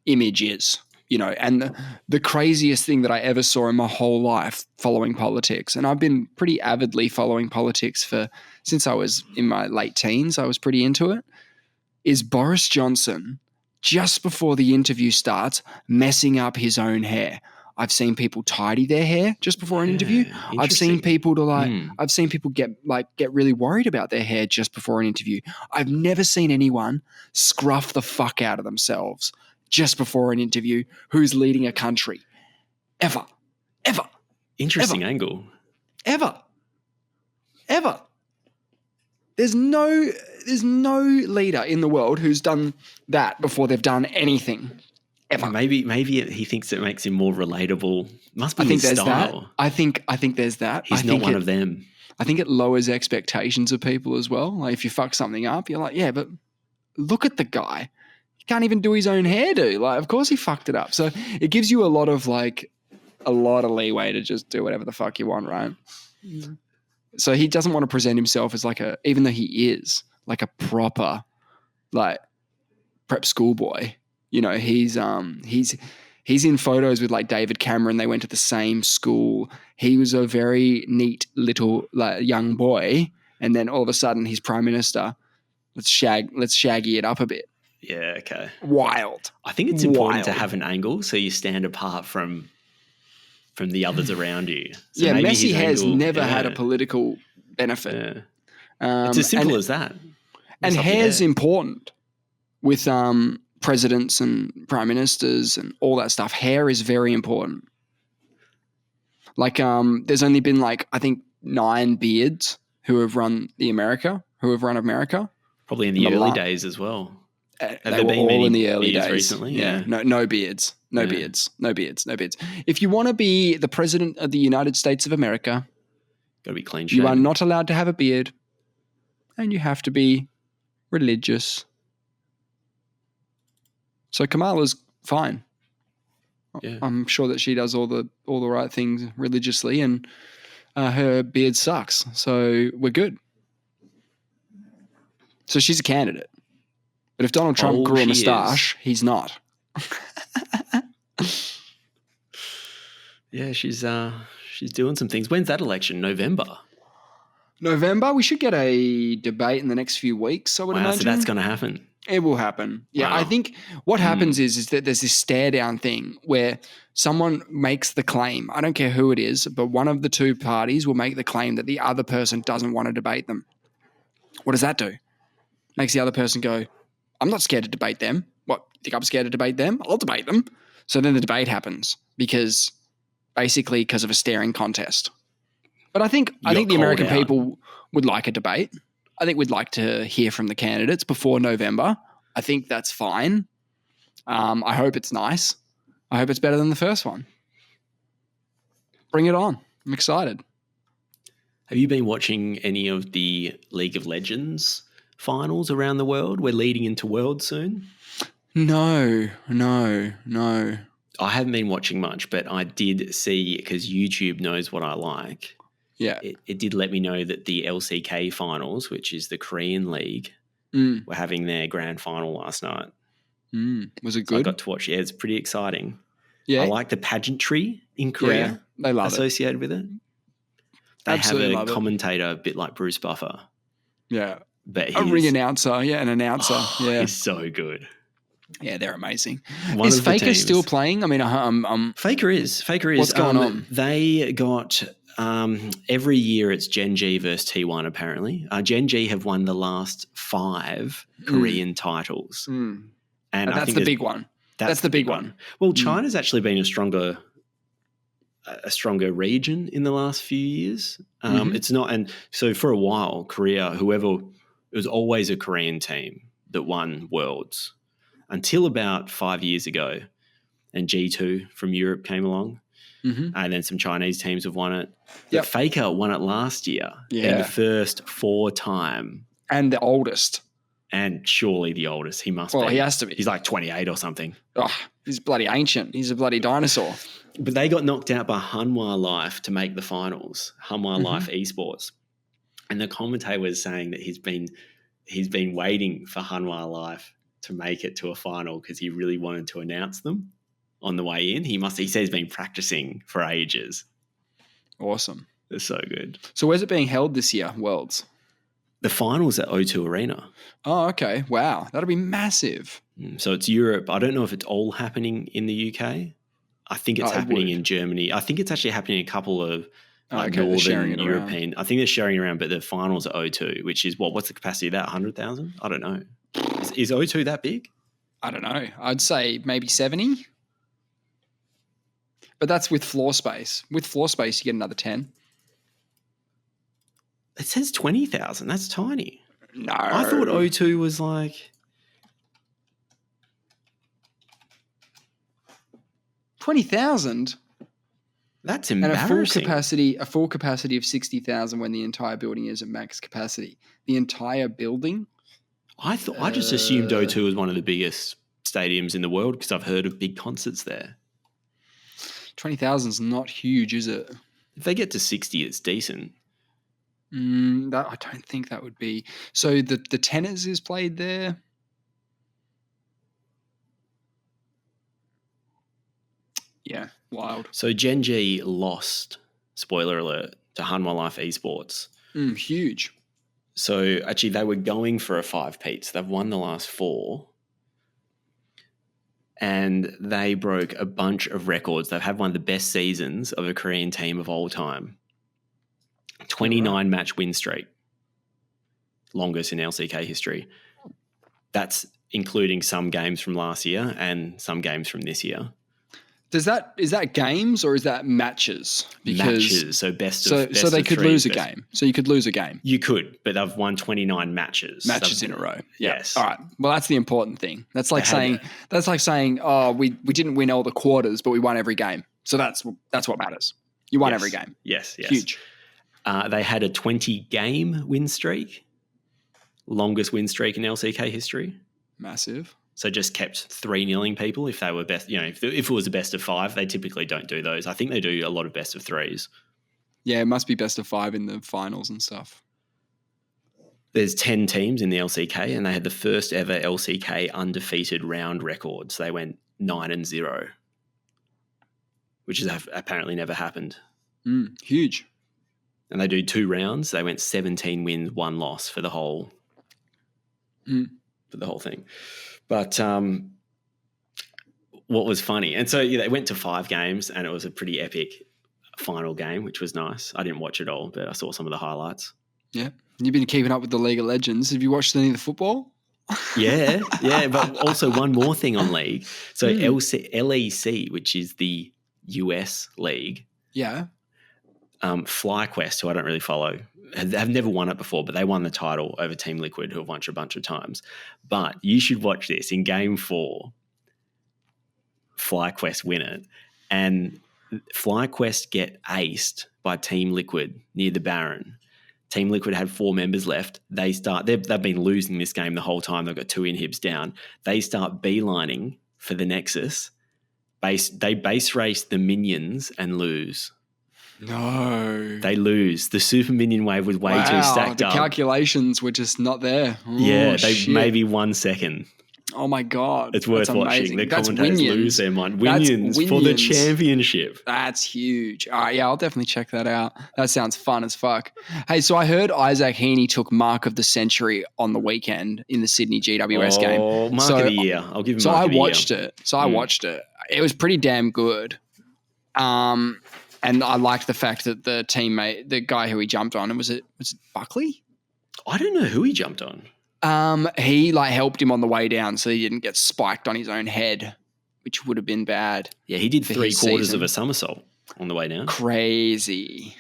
image is. You know, and the craziest thing that I ever saw in my whole life following politics, and I've been pretty avidly following politics since I was in my late teens, I was pretty into it, is Boris Johnson, just before the interview starts, messing up his own hair. I've seen people tidy their hair just before an interview. I've seen people get really worried about their hair just before an interview. I've never seen anyone scruff the fuck out of themselves just before an interview who's leading a country. Ever. Interesting angle. Ever. There's no leader in the world who's done that before they've done anything. Ever. Maybe he thinks it makes him more relatable. Must be I think his there's style. That. I think there's that. He's not one of them. I think it lowers expectations of people as well. Like if you fuck something up, you're like, yeah, but look at the guy. He can't even do his own hairdo. Like, of course he fucked it up. So it gives you a lot of leeway to just do whatever the fuck you want, right? Mm. So he doesn't want to present himself as even though he is like a proper, like prep schoolboy. You know, he's in photos with like David Cameron. They went to the same school. He was a very neat little young boy, and then all of a sudden he's prime minister. Let's shaggy it up a bit. Yeah, okay. Wild. I think it's important to have an angle so you stand apart from the others around you. So yeah, messy hair's never had a political benefit. Yeah. It's as simple as that. And hair's important with presidents and prime ministers and all that stuff. Hair is very important. Like there's only been I think 9 beards who have run America. Probably in the early days as well. Have there been all in the early days recently? Yeah. No beards. No beards. If you want to be the president of the United States of America, got to be clean shaven. You are not allowed to have a beard, and you have to be religious. So Kamala's fine. Yeah. I'm sure that she does all the right things religiously, and her beard sucks. So we're good. So she's a candidate. But if Donald Trump Oh, grew a she moustache, he's not. Yeah, she's doing some things. When's that election? November. November, we should get a debate in the next few weeks, I would Wow, imagine. so that's going to happen. It will happen. Yeah, Wow. I think what happens is that there's this stare down thing where someone makes the claim. I don't care who it is, but one of the two parties will make the claim that the other person doesn't want to debate them. What does that do? Makes the other person go, I'm not scared to debate them. What, you think I'm scared to debate them? I'll debate them. So then the debate happens because of a staring contest. But I think the American people would like a debate. I think we'd like to hear from the candidates before November. I think that's fine. I hope it's nice. I hope it's better than the first one. Bring it on. I'm excited. Have you been watching any of the League of Legends finals around the world? We're leading into Worlds soon. No. I haven't been watching much, but I did see, because YouTube knows what I like. Yeah. It did let me know that the LCK finals, which is the Korean League, were having their grand final last night. Was it So I good? got to watch. Yeah, it's pretty exciting. Yeah. I like the pageantry in Korea. They love associated with it. They Absolutely have a commentator a bit like Bruce Buffer. Yeah. But A ring announcer. Yeah, an announcer. Yeah. He's so good. Yeah, they're amazing. One Is of the Faker teams- still playing? I mean, Faker is. What's going on? They got every year it's Gen G versus T1 apparently. Gen G have won the last 5 Korean titles. and I that's think the big one. That's the big one. Well, China's actually been a stronger region in the last few years. It's not, and so for a while, Korea, it was always a Korean team that won Worlds until about 5 years ago, and G2 from Europe came along, and then some Chinese teams have won it. But Faker won it last year, in the first 4-time, and the oldest. and surely the oldest. He must be. Well, he has to be. He's like 28 or something. Oh, he's bloody ancient. He's a bloody dinosaur. But they got knocked out by Hanwha Life to make the finals. Hanwha Life Esports, and the commentator was saying that he's been waiting for Hanwha Life to make it to a final because he really wanted to announce them on the way in. He said he's been practicing for ages. Awesome. It's so good. So where's it being held this year, Worlds? The finals at O2 Arena. Oh, okay. Wow. That'll be massive. So it's Europe. I don't know if it's all happening in the UK. I think it's happening in Germany. I think it's actually happening in a couple of northern European. I think they're sharing it around, but the finals at O2, which is what's the capacity of that? 100,000? I don't know. Is O2 that big? I don't know. I'd say maybe 70. But that's with floor space. With floor space, you get another 10. It says 20,000. That's tiny. No. I thought O2 was like 20,000. That's embarrassing. And a full capacity of 60,000 when the entire building is at max capacity. The entire building? I just assumed O2 was one of the biggest stadiums in the world because I've heard of big concerts there. 20,000 is not huge, is it? If they get to 60, it's decent. I don't think that would be. So the tennis is played there. Yeah, wild. So Gen G lost, spoiler alert, to Hanwha Life Esports. Huge. So actually they were going for a 5-peat. They've won the last 4. And they broke a bunch of records. They've had one of the best seasons of a Korean team of all time. 29 match win streak. Longest in LCK history. That's including some games from last year and some games from this year. Is that games or is that matches? Matches, so best of so they of could three, lose a game. So you could lose a game. You could, but they've won 29 matches. Matches in a row. Yes. All right. Well, that's the important thing. That's like saying, oh, we didn't win all the quarters, but we won every game. So that's what matters. You won every game. Yes. Huge. They had a 20-game win streak, longest win streak in LCK history. Massive. So just kept 3-0ing people if they were best. If it was a best of 5, they typically don't do those. I think they do a lot of best of 3s. Yeah, it must be best of 5 in the finals and stuff. there's 10 teams in the LCK, and they had the first ever LCK undefeated round record. So they went 9-0, which has apparently never happened. Huge. And they do 2 rounds. They went 17 wins, 1 loss for the whole thing. But what was funny, and so they went to 5 games, and it was a pretty epic final game, which was nice. I didn't watch it all, but I saw some of the highlights. Yeah. You've been keeping up with the League of Legends. Have you watched any of the football? Yeah. But also one more thing on League. So LEC, which is the US League. Yeah. FlyQuest, who I don't really follow, have never won it before, but they won the title over Team Liquid, who have won it a bunch of times. But you should watch this. In Game 4, FlyQuest win it, and FlyQuest get aced by Team Liquid near the Baron. Team Liquid had 4 members left. They've been losing this game the whole time. They've got 2 inhibs down. They start beelining for the Nexus. They base race the minions and lose. No. They lose. The super minion wave was way too stacked the up. Calculations were just not there. They maybe 1 second. Oh my God. It's worth watching. The commentators lose their mind. Winions for the championship. That's huge. All right, yeah, I'll definitely check that out. That sounds fun as fuck. Hey, so I heard Isaac Heeney took Mark of the Century on the weekend in the Sydney GWS game. Oh, Mark of the Year. I'll give him Mark of the Year. I watched it. It was pretty damn good. And I liked the fact that the teammate, the guy who he jumped on, was it Buckley? I don't know who he jumped on. He helped him on the way down so he didn't get spiked on his own head, which would have been bad. Yeah, he did 3/4 of a somersault on the way down. Crazy.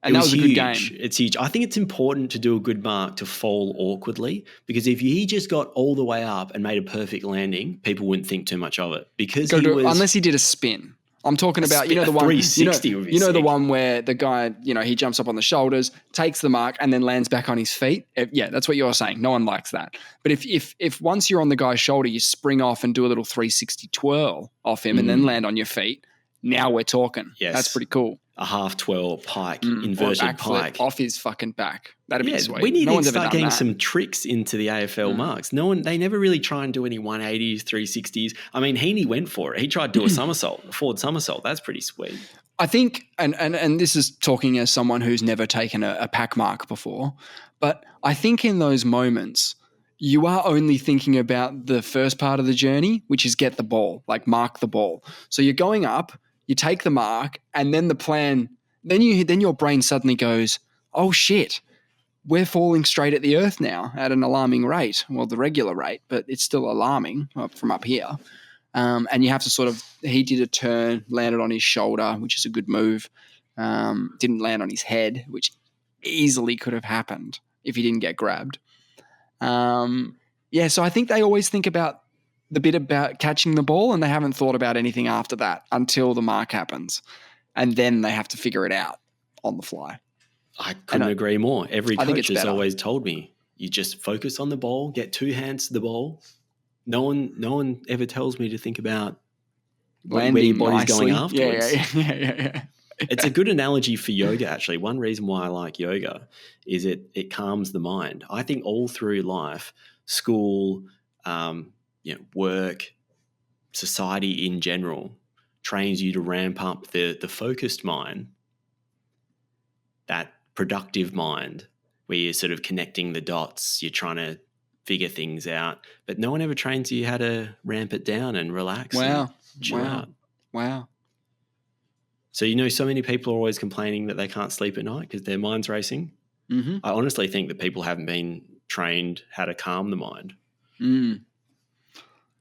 And that was a good game. It's huge. I think it's important to do a good mark to fall awkwardly, because if he just got all the way up and made a perfect landing, people wouldn't think too much of it. Because unless he did a spin. I'm talking about, the one, 360 the one where the guy, he jumps up on the shoulders, takes the mark, and then lands back on his feet. Yeah, that's what you're saying. No one likes that. But if once you're on the guy's shoulder, you spring off and do a little 360 twirl off him and then land on your feet, now we're talking. Yes. That's pretty cool. A half twirl pike, inverted pike. Off his fucking back. That'd be sweet. We need to start getting some tricks into the AFL marks. They never really try and do any 180s, 360s. I mean, Heeney went for it. He tried to do a somersault, a forward somersault. That's pretty sweet. I think, and this is talking as someone who's never taken a pack mark before, but I think in those moments, you are only thinking about the first part of the journey, which is get the ball, mark the ball. So you're going up, you take the mark, and then the plan, then your brain suddenly goes, oh shit, we're falling straight at the earth now at an alarming rate. Well, the regular rate, but it's still alarming from up here. And you have to he did a turn, landed on his shoulder, which is a good move. Didn't land on his head, which easily could have happened if he didn't get grabbed. So I think they always think about the bit about catching the ball, and they haven't thought about anything after that until the mark happens. And then they have to figure it out on the fly. I couldn't agree more. Every coach has always told me, you just focus on the ball, get 2 hands to the ball. No one ever tells me to think about where your body's going afterwards. Yeah. It's a good analogy for yoga, actually. One reason why I like yoga is it calms the mind. I think all through life, school, work, society in general trains you to ramp up the focused mind, that productive mind, where you're sort of connecting the dots, you're trying to figure things out, but no one ever trains you how to ramp it down and relax. Wow. And chill out. Wow. So, so many people are always complaining that they can't sleep at night because their mind's racing. Mm-hmm. I honestly think that people haven't been trained how to calm the mind.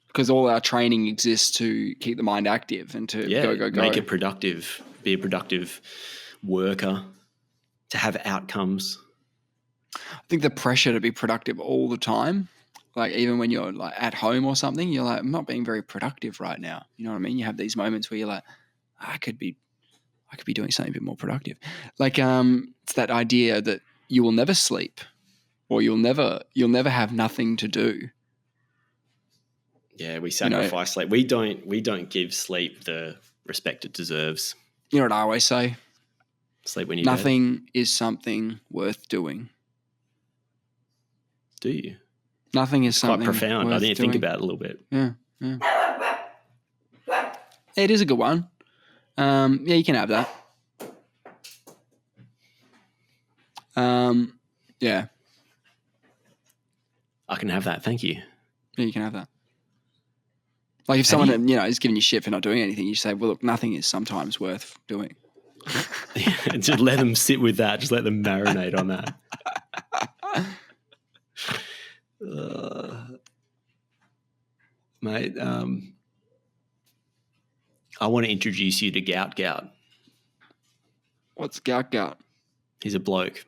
Because all our training exists to keep the mind active and to go. Make it productive, be a productive worker, to have outcomes. I think the pressure to be productive all the time, even when you're at home or something, you're I'm not being very productive right now. You know what I mean? You have these moments where you're I could be doing something a bit more productive. It's that idea that you will never sleep, or you'll never have nothing to do. Yeah, we sacrifice sleep. We don't give sleep the respect it deserves. You know what I always say? Sleep when you Nothing is something worth doing do you? Nothing is Quite something profound. I worth didn't think doing. about it a little bit. Yeah. It is a good one. Yeah, you can have that. Yeah. I can have that. Thank you. Yeah, you can have that. Like if someone, is giving you shit for not doing anything, you say, well, look, nothing is sometimes worth doing. Just let them sit with that. Just let them marinate on that. Mate, I want to introduce you to Gout Gout. What's Gout Gout? He's a bloke.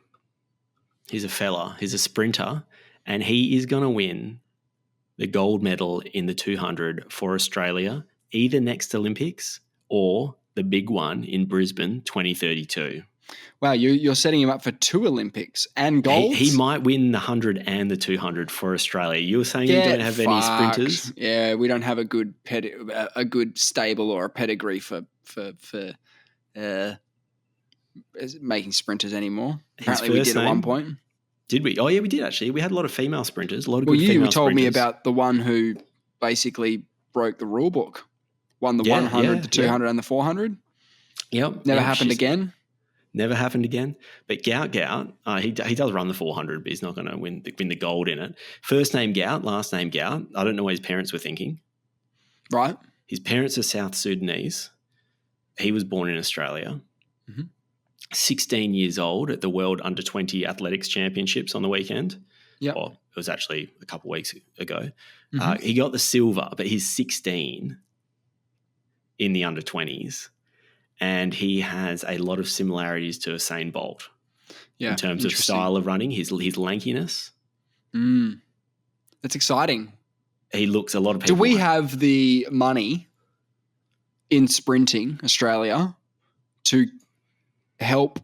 He's a fella. He's a sprinter, and he is going to win the gold medal in the 200 for Australia, either next Olympics or the big one in Brisbane 2032. Wow, you're setting him up for 2 Olympics and golds? He might win the 100 and the 200 for Australia. You were saying you don't have any sprinters? Yeah, we don't have a good stable or a pedigree for making sprinters anymore. Apparently we did at one point. Did we? Oh, yeah, we did actually. We had a lot of female sprinters, a lot of good female sprinters. You told me about the one who basically broke the rule book, won the 100, the 200 and the 400. Yep. Never happened again. Never happened again. But Gout Gout, he does run the 400, but he's not going to win the gold in it. First name Gout, last name Gout. I don't know what his parents were thinking. Right. His parents are South Sudanese. He was born in Australia. Mm-hmm. 16 years old at the World Under-20 Athletics Championships on the weekend. Yeah. Well, it was actually a couple of weeks ago. Mm-hmm. He got the silver, but he's 16 in the under-20s. And he has a lot of similarities to Usain Bolt in terms of style of running, his lankiness. That's exciting. He looks a lot of people. Do we have the money in sprinting Australia to help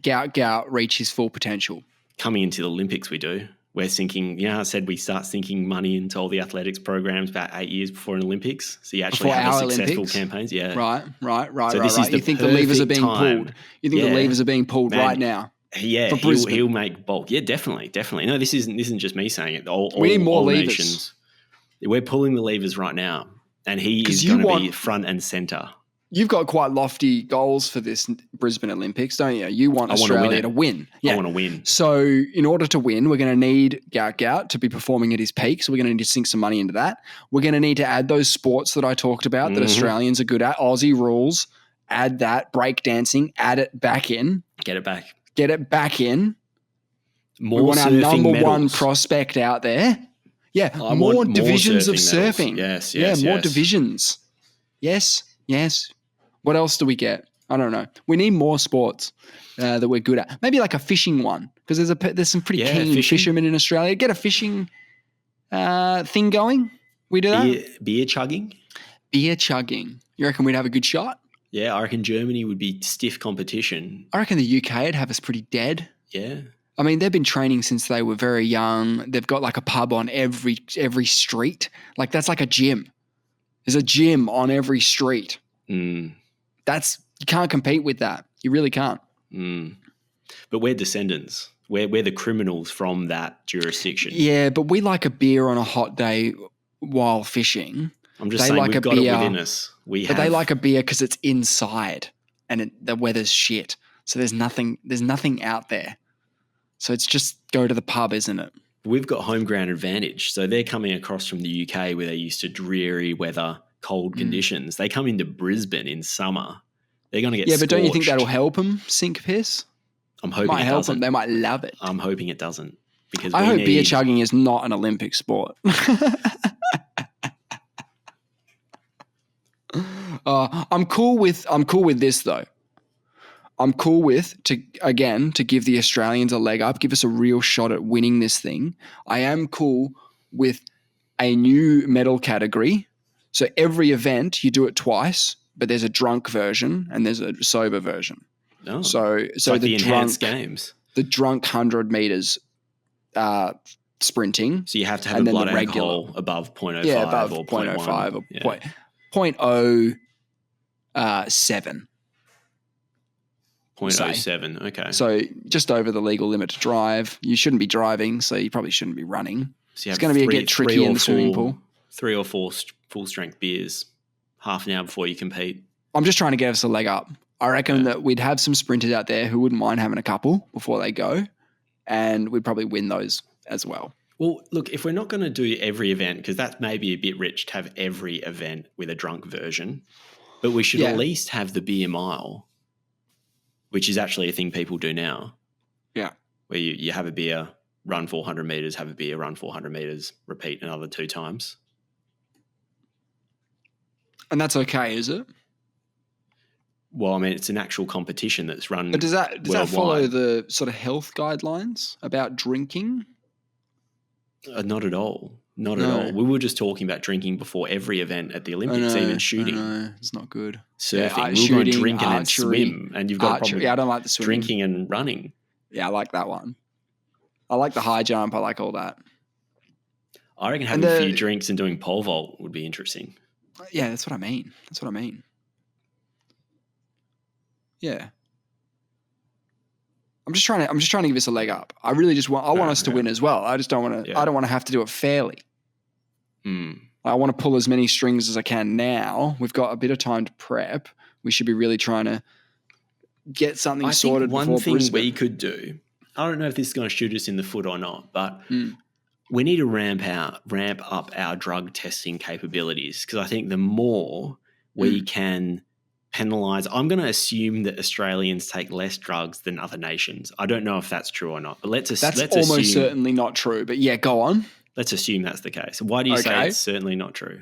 Gout Gout reach his full potential? Coming into the Olympics, we do. We're sinking, I said we start sinking money into all the athletics programs about 8 years before an Olympics. So you actually have a successful campaigns. Yeah. Right. So this is you think the levers are being pulled? You think the levers are being pulled right now? Yeah, he'll make bulk. Yeah, definitely. No, this isn't just me saying it. We need more levers. Nations, we're pulling the levers right now, and he is going to be front and center. You've got quite lofty goals for this Brisbane Olympics, don't you? You want Australia to win. Yeah. I want to win. So in order to win, we're going to need Gout Gout to be performing at his peak. So we're going to need to sink some money into that. We're going to need to add those sports that I talked about that Australians are good at. Aussie rules, add that. Break dancing, add it back in. Get it back in. More we want our number medals. One prospect out there. Yeah, more divisions of surfing. Yes. More divisions. Yes. What else do we get? I don't know. We need more sports that we're good at. Maybe like a fishing one, because there's some pretty keen fishermen in Australia. Get a fishing thing going. We do that. Beer chugging. Beer chugging. You reckon we'd have a good shot? Yeah, I reckon Germany would be stiff competition. I reckon the UK would have us pretty dead. Yeah. I mean, they've been training since they were very young. They've got like a pub on every street. Like that's like a gym. There's a gym on every street. You can't compete with that. You really can't. But we're descendants. We're the criminals from that jurisdiction. Yeah, but we like a beer on a hot day while fishing. I'm just saying we've got it within us. They like a beer because it's inside and the weather's shit. So there's nothing out there. So it's just go to the pub, isn't it? We've got home ground advantage. So they're coming across from the UK where they're used to dreary weather, cold conditions. They come into Brisbane in summer. They're going to get scorched. But don't you think that'll help them sink piss? I'm hoping it doesn't. They might love it. I'm hoping it doesn't. Because I hope beer chugging is not an Olympic sport. I'm cool with this though. I'm cool with to give the Australians a leg up, give us a real shot at winning this thing. I am cool with a new medal category. So every event you do it twice, but there's a drunk version and there's a sober version. Oh, so like the enhanced games. The drunk 100 meters sprinting. So you have to have a blood alcohol above 0.05 above or 0.05 or 0.07. say. 0.07, okay. So just over the legal limit to drive. You shouldn't be driving, so you probably shouldn't be running. So it's going to get tricky in the swimming pool. 3 or 4 full-strength beers half an hour before you compete. I'm just trying to get us a leg up. I reckon that we'd have some sprinters out there who wouldn't mind having a couple before they go, and we'd probably win those as well. Well, look, if we're not going to do every event, because that's maybe a bit rich to have every event with a drunk version, but we should at least have the beer mile, which is actually a thing people do now. Yeah. Where you have a beer, run 400 metres, have a beer, run 400 metres, repeat another 2 times. And that's okay, is it? Well, I mean, it's an actual competition that's run. But does that follow the sort of health guidelines about drinking? Not at all. Not at all. We were just talking about drinking before every event at the Olympics, even shooting. It's not good. Surfing. We're going to drink and then swim, and you've got a problem. Yeah, I don't like the swimming. Drinking and running. Yeah, I like that one. I like the high jump. I like all that. I reckon having a few drinks and doing pole vault would be interesting. Yeah, that's what I mean. Yeah. I'm just trying to give us a leg up. I really just want us to win as well. I just don't want to I don't want to have to do it fairly. I want to pull as many strings as I can now. We've got a bit of time to prep. We should be really trying to get something sorted before Brisbane. One thing we could do, I don't know if this is going to shoot us in the foot or not, but we need to ramp up our drug testing capabilities, because I think the more we can penalise, I'm going to assume that Australians take less drugs than other nations. I don't know if that's true or not, but let's assume, certainly not true. But yeah, go on. Let's assume that's the case. Why do you say it's certainly not true?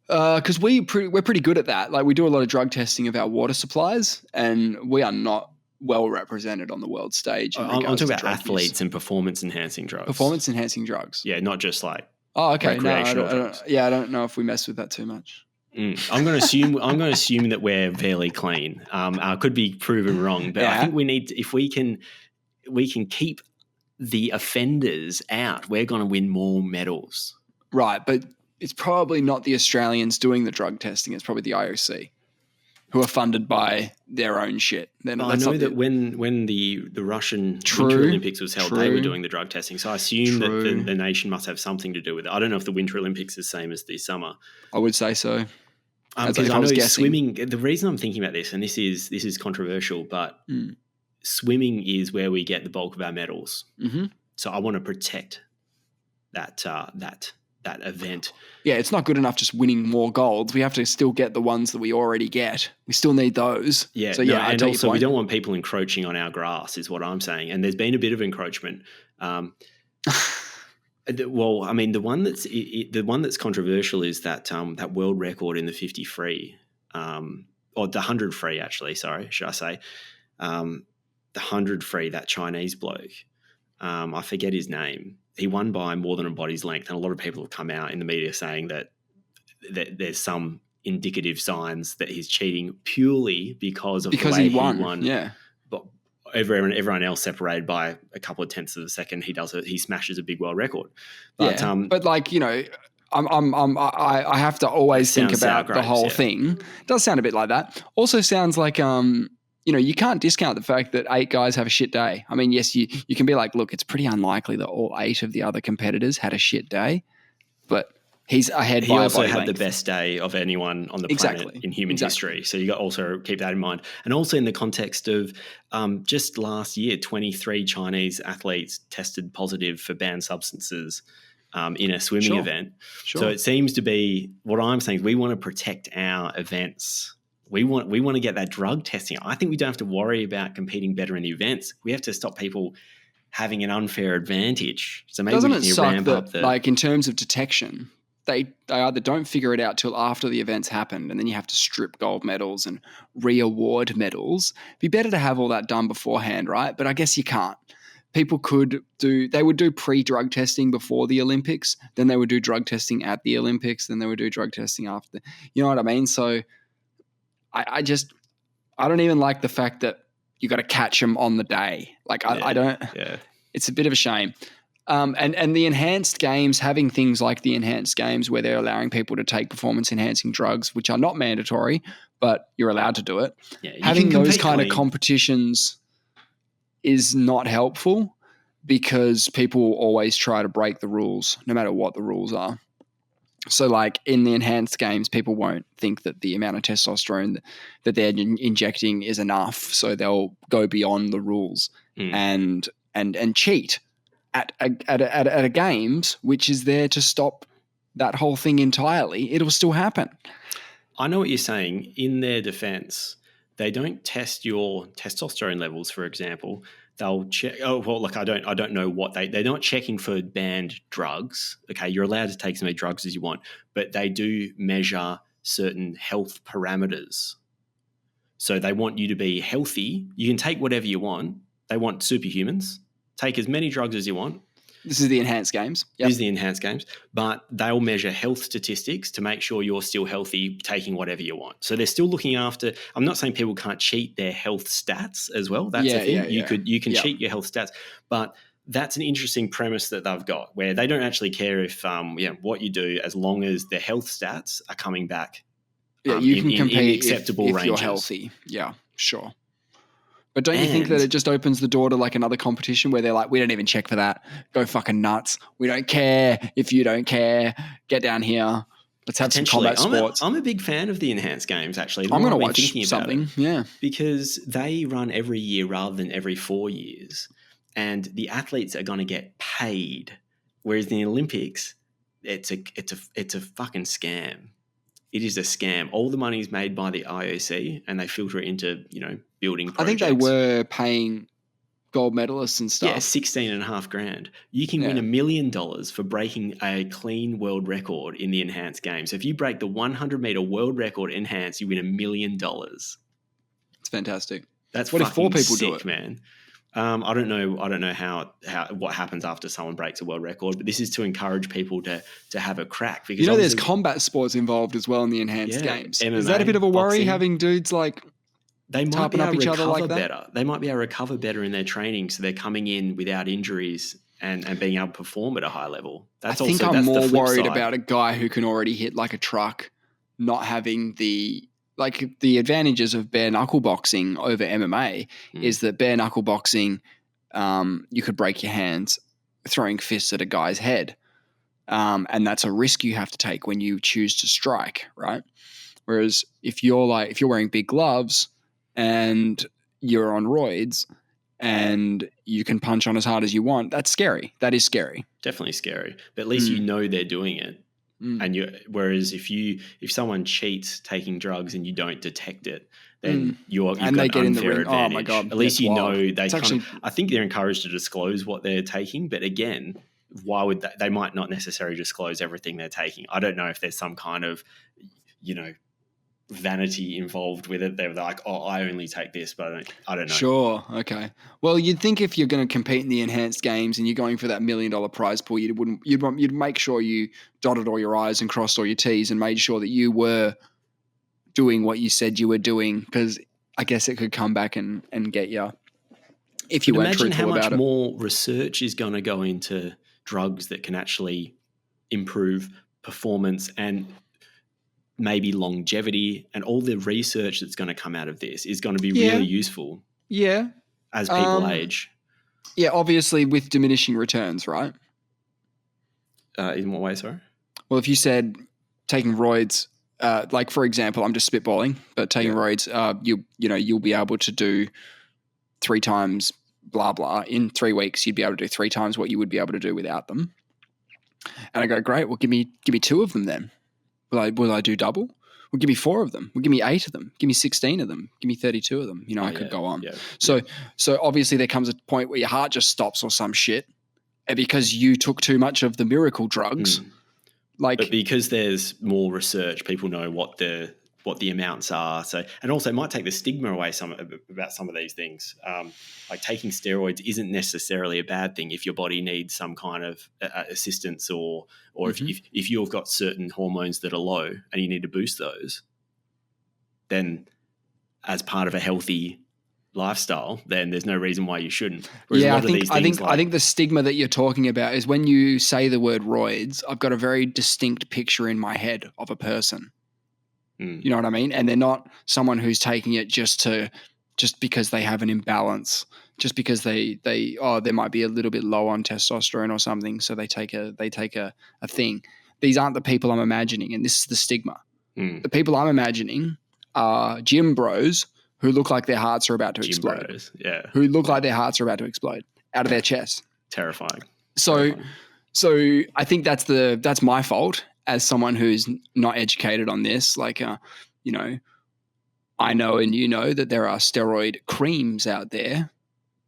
Because we're pretty good at that. Like, we do a lot of drug testing of our water supplies, and we are not well represented on the world stage. I'm talking about athletes and performance-enhancing drugs. Performance-enhancing drugs. Yeah, not just like recreational drugs. I don't know if we mess with that too much. I'm going to assume that we're fairly clean. I could be proven wrong, but I think we need to, if we can keep the offenders out, we're going to win more medals. Right, but it's probably not the Australians doing the drug testing. It's probably the IOC, who are funded by their own shit. I know that when the Russian Winter Olympics was held, they were doing the drug testing. So I assume that the nation must have something to do with it. I don't know if the Winter Olympics is the same as the summer. I would say so. Because I know swimming. The reason I'm thinking about this, and this is controversial, but swimming is where we get the bulk of our medals. Mm-hmm. So I want to protect that event. Yeah, it's not good enough just winning more golds. We have to still get the ones that we already get. We still need those. Yeah, so and also we don't want people encroaching on our grass, is what I'm saying. And there's been a bit of encroachment. Well, I mean, the one that's controversial is that world record in the 50 free, or the 100 free, actually. Sorry, should I say the 100 free? That Chinese bloke, I forget his name. He won by more than a body's length, and a lot of people have come out in the media saying that there's some indicative signs that he's cheating purely because the way he won. Yeah. But everyone else separated by a couple of tenths of a second, he smashes a big world record. But, but like, you know, I have to always think about the whole thing. It does sound a bit like that. Also sounds like you know, you can't discount the fact that 8 guys have a shit day. I mean, yes, you can be like, look, it's pretty unlikely that all 8 of the other competitors had a shit day, but he's ahead by a body length. He also had the best day of anyone on the planet in human history. So you got also keep that in mind. And also in the context of just last year, 23 Chinese athletes tested positive for banned substances in a swimming event. Sure. So it seems to be, what I'm saying is we want to protect our events. We want to get that drug testing. I think we don't have to worry about competing better in the events. We have to stop people having an unfair advantage. So maybe we can ramp up like in terms of detection, they either don't figure it out till after the events happened, and then you have to strip gold medals and re-award medals. It'd be better to have all that done beforehand, right? But I guess you can't. People they would do pre-drug testing before the Olympics, then they would do drug testing at the Olympics, then they would do drug testing after. You know what I mean? So I don't even like the fact that you got to catch them on the day. Like I don't. Yeah. It's a bit of a shame. And the enhanced games, having things like the enhanced games where they're allowing people to take performance enhancing drugs, which are not mandatory, but you're allowed to do it. Yeah, you Having can those compete kind of clean. competitions is not helpful because people will always try to break the rules, no matter what the rules are. So, like in the enhanced games, people won't think that the amount of testosterone that they're injecting is enough, so they'll go beyond the rules and cheat at a games, which is there to stop that whole thing entirely. It'll still happen. I know what you're saying. In their defense, they don't test your testosterone levels, for example. They'll check. Oh well, look, I don't know what they're not checking for banned drugs. Okay, you're allowed to take as many drugs as you want, but they do measure certain health parameters. So they want you to be healthy. You can take whatever you want. They want superhumans. Take as many drugs as you want. This is the enhanced games. Yep. This is the enhanced games, but they'll measure health statistics to make sure you're still healthy, taking whatever you want. So they're still looking after. I'm not saying people can't cheat their health stats as well. That's a thing. You can cheat your health stats, but that's an interesting premise that they've got where they don't actually care if what you do as long as the health stats are coming back. Yeah, you can compete in acceptable if ranges. You're healthy. Yeah, sure. But don't you think that it just opens the door to like another competition where they're like, we don't even check for that. Go fucking nuts. We don't care if you don't care. Get down here. Let's have some combat sports. I'm a big fan of the enhanced games, actually. I'm going to watch something. Yeah. Because they run every year rather than every 4 years. And the athletes are going to get paid. Whereas in the Olympics, it's a fucking scam. It is a scam. All the money is made by the IOC and they filter it into, building projects. I think they were paying gold medalists and stuff. Yeah, $16,500. You can win $1 million for breaking a clean world record in the enhanced games. So if you break the 100-meter world record enhanced, you win $1 million. It's fantastic. That's what if 4 people sick, do it, man. I don't know how what happens after someone breaks a world record, but this is to encourage people to have a crack. Because there's combat sports involved as well in the enhanced games. MMA, is that a bit of a worry boxing, having dudes like they might be able up each to other recover like that? better? They might be able to recover better in their training, so they're coming in without injuries and being able to perform at a high level. I think I'm more worried about a guy who can already hit like a truck, not having the advantages of bare knuckle boxing over MMA is that bare knuckle boxing, you could break your hands throwing fists at a guy's head. And that's a risk you have to take when you choose to strike, right? Whereas if you're wearing big gloves and you're on roids and you can punch on as hard as you want, that's scary. That is scary. Definitely scary. But at least you know they're doing it. And whereas if someone cheats taking drugs and you don't detect it, then you've got an unfair advantage. Oh my God, at least know they I think they're encouraged to disclose what they're taking, but again, why would they might not necessarily disclose everything they're taking. I don't know if there's some kind of vanity involved with it. They're like, oh, I only take this, but I don't know. Sure. Okay. Well, you'd think if you're going to compete in the enhanced games and you're going for that $1 million prize pool, you'd make sure you dotted all your I's and crossed all your T's and made sure that you were doing what you said you were doing, because I guess it could come back and get you if you weren't truthful about it. Imagine how much more research is going to go into drugs that can actually improve performance and maybe longevity, and all the research that's going to come out of this is going to be really useful. Yeah. As people age. Yeah, obviously with diminishing returns, right? In what way, sorry? Well, if you said taking roids, like for example, I'm just spitballing, but taking roids, you'll be able to do 3 times blah blah in 3 weeks. You'd be able to do 3 times what you would be able to do without them. And I go, great. Well, give me 2 of them then. Will I do double? Well, give me 4 of them. Well, give me 8 of them. Give me 16 of them. Give me 32 of them. I could go on. Yeah. So obviously there comes a point where your heart just stops or some shit because you took too much of the miracle drugs. But because there's more research, people know what the amounts are. So, and also it might take the stigma away about some of these things. Like taking steroids isn't necessarily a bad thing if your body needs some kind of assistance or if you've got certain hormones that are low and you need to boost those, then as part of a healthy lifestyle, then there's no reason why you shouldn't. I think the stigma that you're talking about is when you say the word roids, I've got a very distinct picture in my head of a person. You know what I mean? And they're not someone who's taking it just because they have an imbalance, just because they there might be a little bit low on testosterone or something, so they take a thing. These aren't the people I'm imagining, and this is the stigma. The people I'm imagining are gym bros who look like their hearts are about to explode. Bros, yeah. Who look like their hearts are about to explode out of their chest. Terrifying. So I think that's my fault as someone who's not educated on this. Like, you know, I know and you know that there are steroid creams out there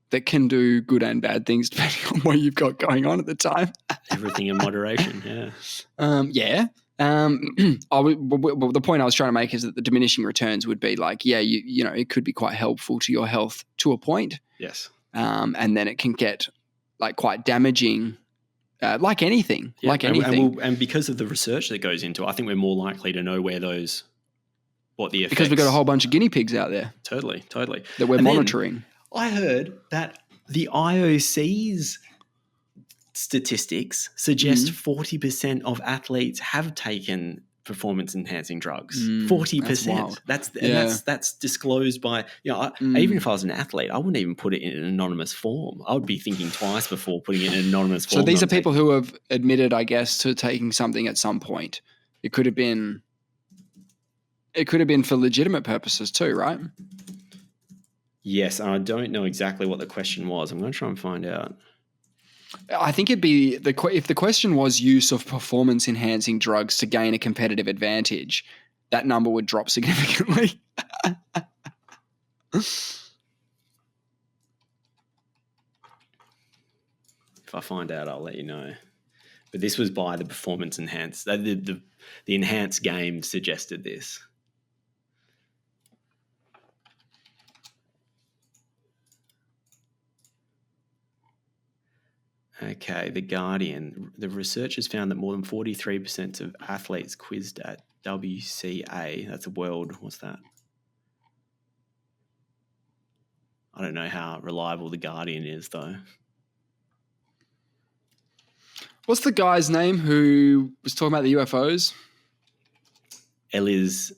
that can do good and bad things depending on what you've got going on at the time. Everything in moderation, yeah. The point I was trying to make is that the diminishing returns would be like, you know, it could be quite helpful to your health to a point. Yes. And then it can get like quite damaging, like anything, And because of the research that goes into it, I think we're more likely to know what the effects. Because we've got a whole bunch of guinea pigs out there. Totally. That we're monitoring. I heard that the IOC's statistics suggest 40% of athletes have taken performance-enhancing drugs. 40%. That's disclosed by, you know, even if I was an athlete, I wouldn't even put it in an anonymous form. I would be thinking twice before putting it in an anonymous form. So these are people who have admitted, I guess, to taking something at some point. It could have been for legitimate purposes too, right? Yes, and I don't know exactly what the question was. I'm going to try and find out. I think it'd be if the question was use of performance-enhancing drugs to gain a competitive advantage, that number would drop significantly. If I find out, I'll let you know. But this was by the performance enhanced. The enhanced game suggested this. Okay, The Guardian. The researchers found that more than 43% of athletes quizzed at WCA, that's a world, what's that? I don't know how reliable The Guardian is, though. What's the guy's name who was talking about the UFOs? Louis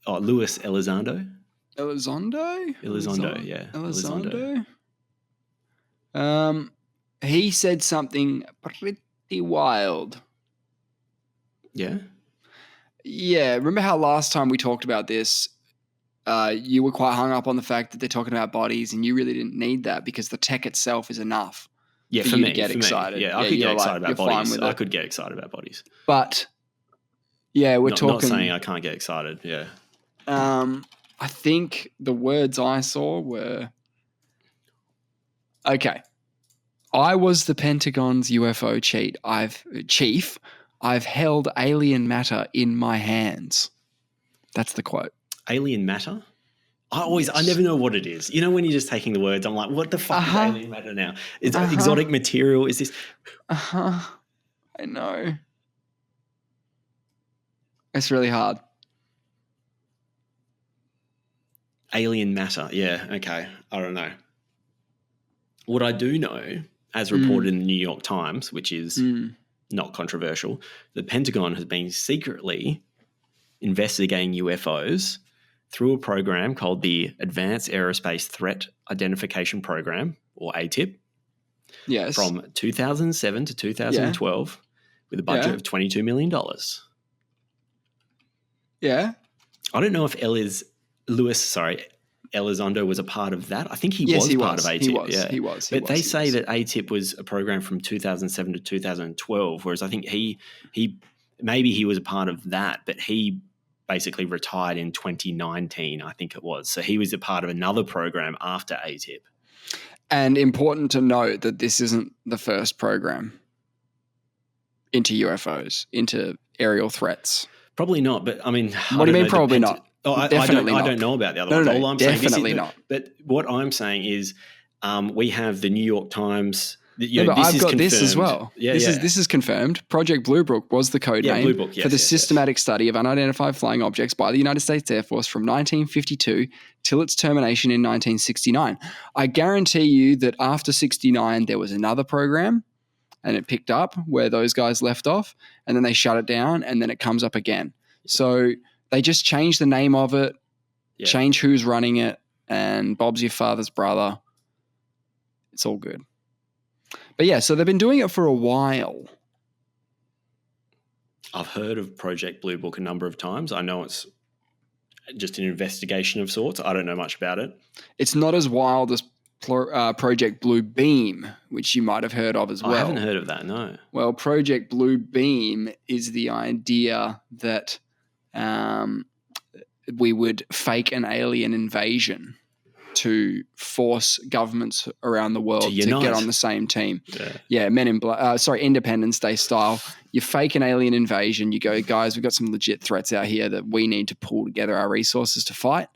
Elizondo. Elizondo, yeah. Elizondo. He said something pretty wild. Yeah? Yeah. Remember how last time we talked about this, you were quite hung up on the fact that they're talking about bodies and you really didn't need that because the tech itself is enough. Yeah, for me. To get excited. Yeah, I could get excited about bodies. I could get excited about bodies. But, yeah, we're talking... Not saying I can't get excited, yeah. I think the words I saw were... Okay. I was the Pentagon's UFO chief. I've held alien matter in my hands. That's the quote. Alien matter? I never know what it is. You know, when you're just taking the words, I'm like, what the fuck is alien matter now? Is it exotic material? Is this? I know. It's really hard. Alien matter. Yeah. Okay. I don't know. What I do know, as reported in the New York Times, which is not controversial, the Pentagon has been secretly investigating UFOs through a program called the Advanced Aerospace Threat Identification Program, or ATIP. Yes. From 2007 to 2012 with a budget of $22 million. Yeah. I don't know if Elizondo was a part of that. I think he was part of ATIP. He was. They say that ATIP was a program from 2007 to 2012, whereas I think he was a part of that, but he basically retired in 2019, I think it was. So he was a part of another program after ATIP. And important to note that this isn't the first program into UFOs, into aerial threats. Probably not, but I mean... What do you mean probably not? Definitely not. I don't know about the other ones. All I'm definitely saying not. But what I'm saying is we have the New York Times... but I've got this as well. This is confirmed. Project Bluebook was the code name for the systematic study of unidentified flying objects by the United States Air Force from 1952 till its termination in 1969. I guarantee you that after 69 there was another program and it picked up where those guys left off and then they shut it down and then it comes up again. So They just change the name of it, Yeah. change who's running it, and Bob's your father's brother. It's all good. But yeah, so they've been doing it for a while. I've heard of Project Bluebook a number of times. I know it's just an investigation of sorts. I don't know much about it. It's not as wild as Project Bluebeam, which you might have heard of as well. I haven't heard of that, no. Well, Project Bluebeam is the idea that we would fake an alien invasion to force governments around the world to get on the same team. Yeah, Men in Black. Independence Day style. You fake an alien invasion. You go, guys, we've got some legit threats out here that we need to pull together our resources to fight.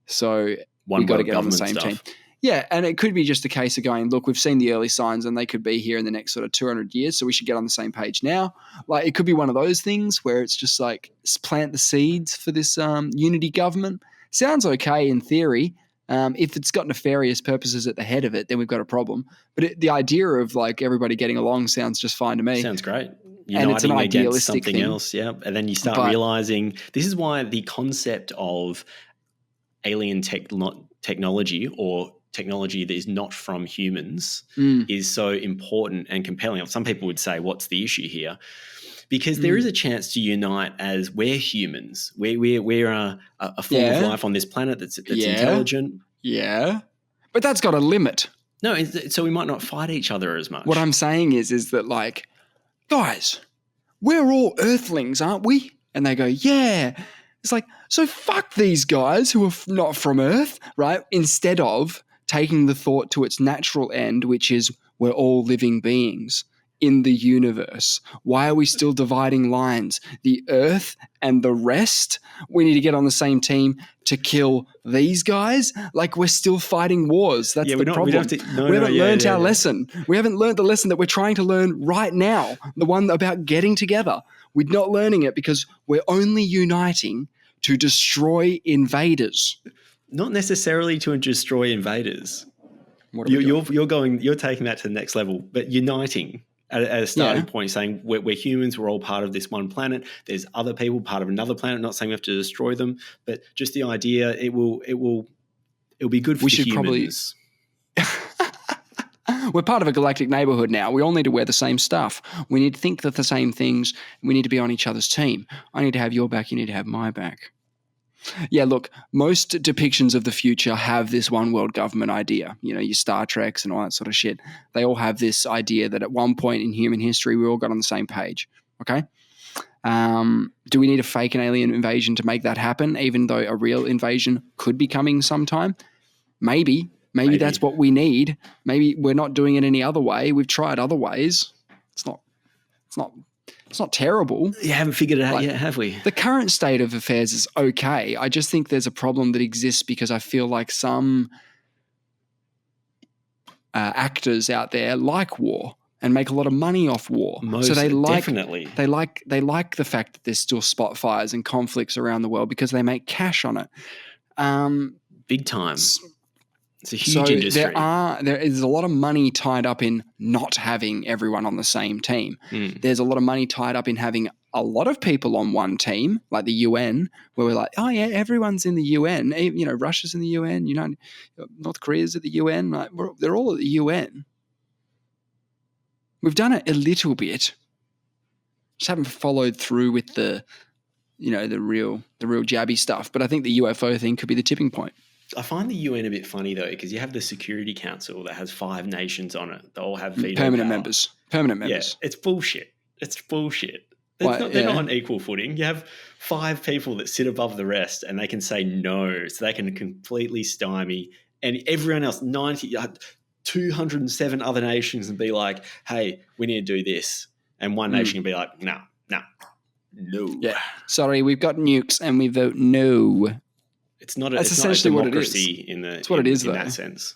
So we've got to get on the same team. Yeah, and it could be just a case of going, look, we've seen the early signs and they could be here in the next sort of 200 years, so we should get on the same page now. Like, it could be one of those things where it's just like plant the seeds for this unity government. Sounds okay in theory. If it's got nefarious purposes at the head of it, then we've got a problem. But the idea of like everybody getting along sounds just fine to me. Sounds great. And it's an idealistic something thing. else, yeah. And then you start realizing this is why the concept of alien technology or technology that is not from humans is so important and compelling. Some people would say, what's the issue here? Because there is a chance to unite as we're humans. We're a form of life on this planet that's intelligent. Yeah. But that's got a limit. No, so we might not fight each other as much. What I'm saying is that, like, guys, we're all earthlings, aren't we? And they go, yeah. It's like, so fuck these guys who are not from Earth, right? Instead of taking the thought to its natural end, which is we're all living beings in the universe. Why are we still dividing lines? The Earth and the rest? We need to get on the same team to kill these guys? Like, we're still fighting wars. That's the problem. We haven't learned our lesson. We haven't learned the lesson that we're trying to learn right now, the one about getting together. We're not learning it because we're only uniting to destroy invaders. Not necessarily to destroy invaders. You're taking that to the next level, but uniting at a starting point, saying we're humans, we're all part of this one planet. There's other people part of another planet. Not saying we have to destroy them, but just the idea it'll be good for the humans. We're part of a galactic neighborhood now. We all need to wear the same stuff. We need to think the same things. We need to be on each other's team. I need to have your back. You need to have my back. Yeah, look, most depictions of the future have this one world government idea. You know, your Star Treks and all that sort of shit. They all have this idea that at one point in human history, we all got on the same page. Okay? Do we need to fake an alien invasion to make that happen, even though a real invasion could be coming sometime? Maybe that's what we need. Maybe we're not doing it any other way. We've tried other ways. It's not terrible. You haven't figured it out yet, have we? The current state of affairs is okay. I just think there's a problem that exists because I feel like some actors out there like war and make a lot of money off war. Definitely. They like the fact that there's still spot fires and conflicts around the world because they make cash on it. Big time. It's a huge industry. There is a lot of money tied up in not having everyone on the same team. There's a lot of money tied up in having a lot of people on one team, like the UN, where we're like, oh yeah, everyone's in the UN. You know, Russia's in the UN. You know, North Korea's at the UN. Like, they're all at the UN. We've done it a little bit. Just haven't followed through with the real jabby stuff. But I think the UFO thing could be the tipping point. I find the UN a bit funny though, because you have the Security Council that has 5 nations on it. They all have veto permanent power. members. Permanent Yeah, members. it's bullshit. They're not on equal footing. You have 5 people that sit above the rest, and they can say no, so they can completely stymie. And everyone else, 207 other nations, and be like, "Hey, we need to do this," and one nation can be like, "No." Yeah, sorry, we've got nukes, and we vote no. It's not. That's it's essentially not a what it is. It's what it is, in though. that sense.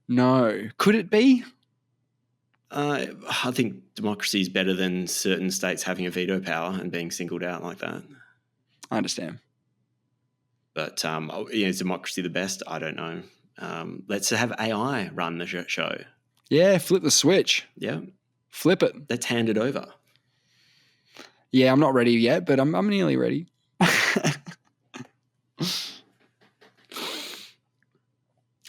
No. Could it be? I think democracy is better than certain states having a veto power and being singled out like that. I understand. But is democracy the best? I don't know. Let's have AI run the show. Yeah, flip the switch. Yeah, flip it. Let's hand it over. Yeah, I'm not ready yet, but I'm nearly ready.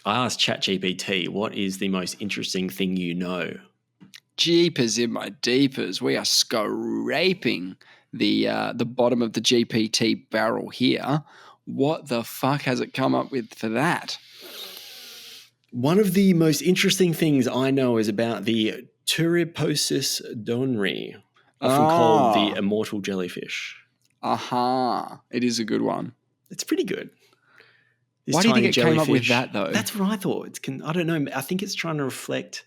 I asked ChatGPT, what is the most interesting thing you know? Jeepers in my deepers. We are scraping the bottom of the GPT barrel here. What the fuck has it come up with for that? One of the most interesting things I know is about the Turriposis donri, often called the immortal jellyfish. Aha. It is a good one. It's pretty good. This Why do you think it tiny came up with jellyfish- that, though? That's what I thought. I don't know. I think it's trying to reflect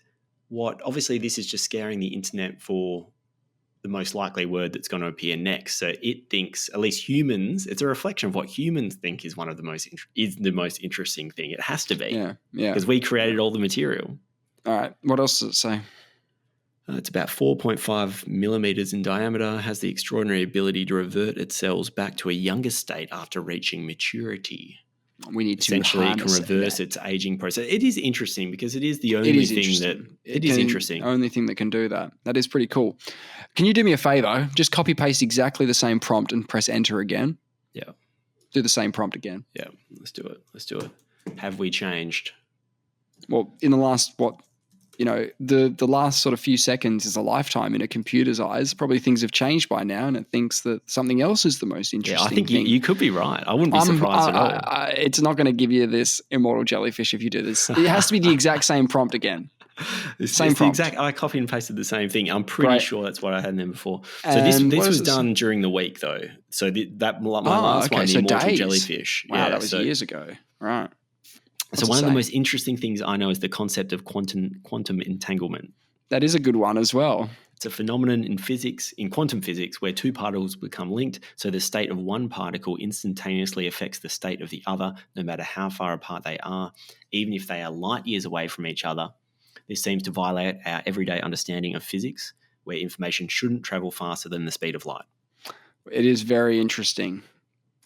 what, obviously this is just scaring the internet for the most likely word that's going to appear next. So it thinks, at least humans, it's a reflection of what humans think is one of the most interesting thing. It has to be. Yeah. Because we created all the material. All right. What else does it say? It's about 4.5 millimeters in diameter, has the extraordinary ability to revert its cells back to a younger state after reaching maturity. We need to Essentially, it can harness reverse that. its aging process. It is interesting because it is the only It is thing interesting. that it is interesting. Only thing that can do that. That is pretty cool. Can you do me a favor? Just copy paste exactly the same prompt and press enter again. Yeah. Do the same prompt again. Yeah. Let's do it. Have we changed? Well, in the last the last sort of few seconds is a lifetime in a computer's eyes. Probably things have changed by now, and it thinks that something else is the most interesting. Yeah, I think thing. you could be right. I wouldn't be surprised at all. It's not going to give you this immortal jellyfish if you do this. It has to be the exact same prompt again. Same prompt. I copied and pasted the same thing. I'm pretty sure that's what I had in there before. So And this was done during the week though. So my last one, the immortal jellyfish. Wow, that was years ago. Right. So one of the most interesting things I know is the concept of quantum entanglement. That is a good one as well. It's a phenomenon in quantum physics, where two particles become linked, so the state of one particle instantaneously affects the state of the other, no matter how far apart they are, even if they are light years away from each other. This seems to violate our everyday understanding of physics, where information shouldn't travel faster than the speed of light. It is very interesting,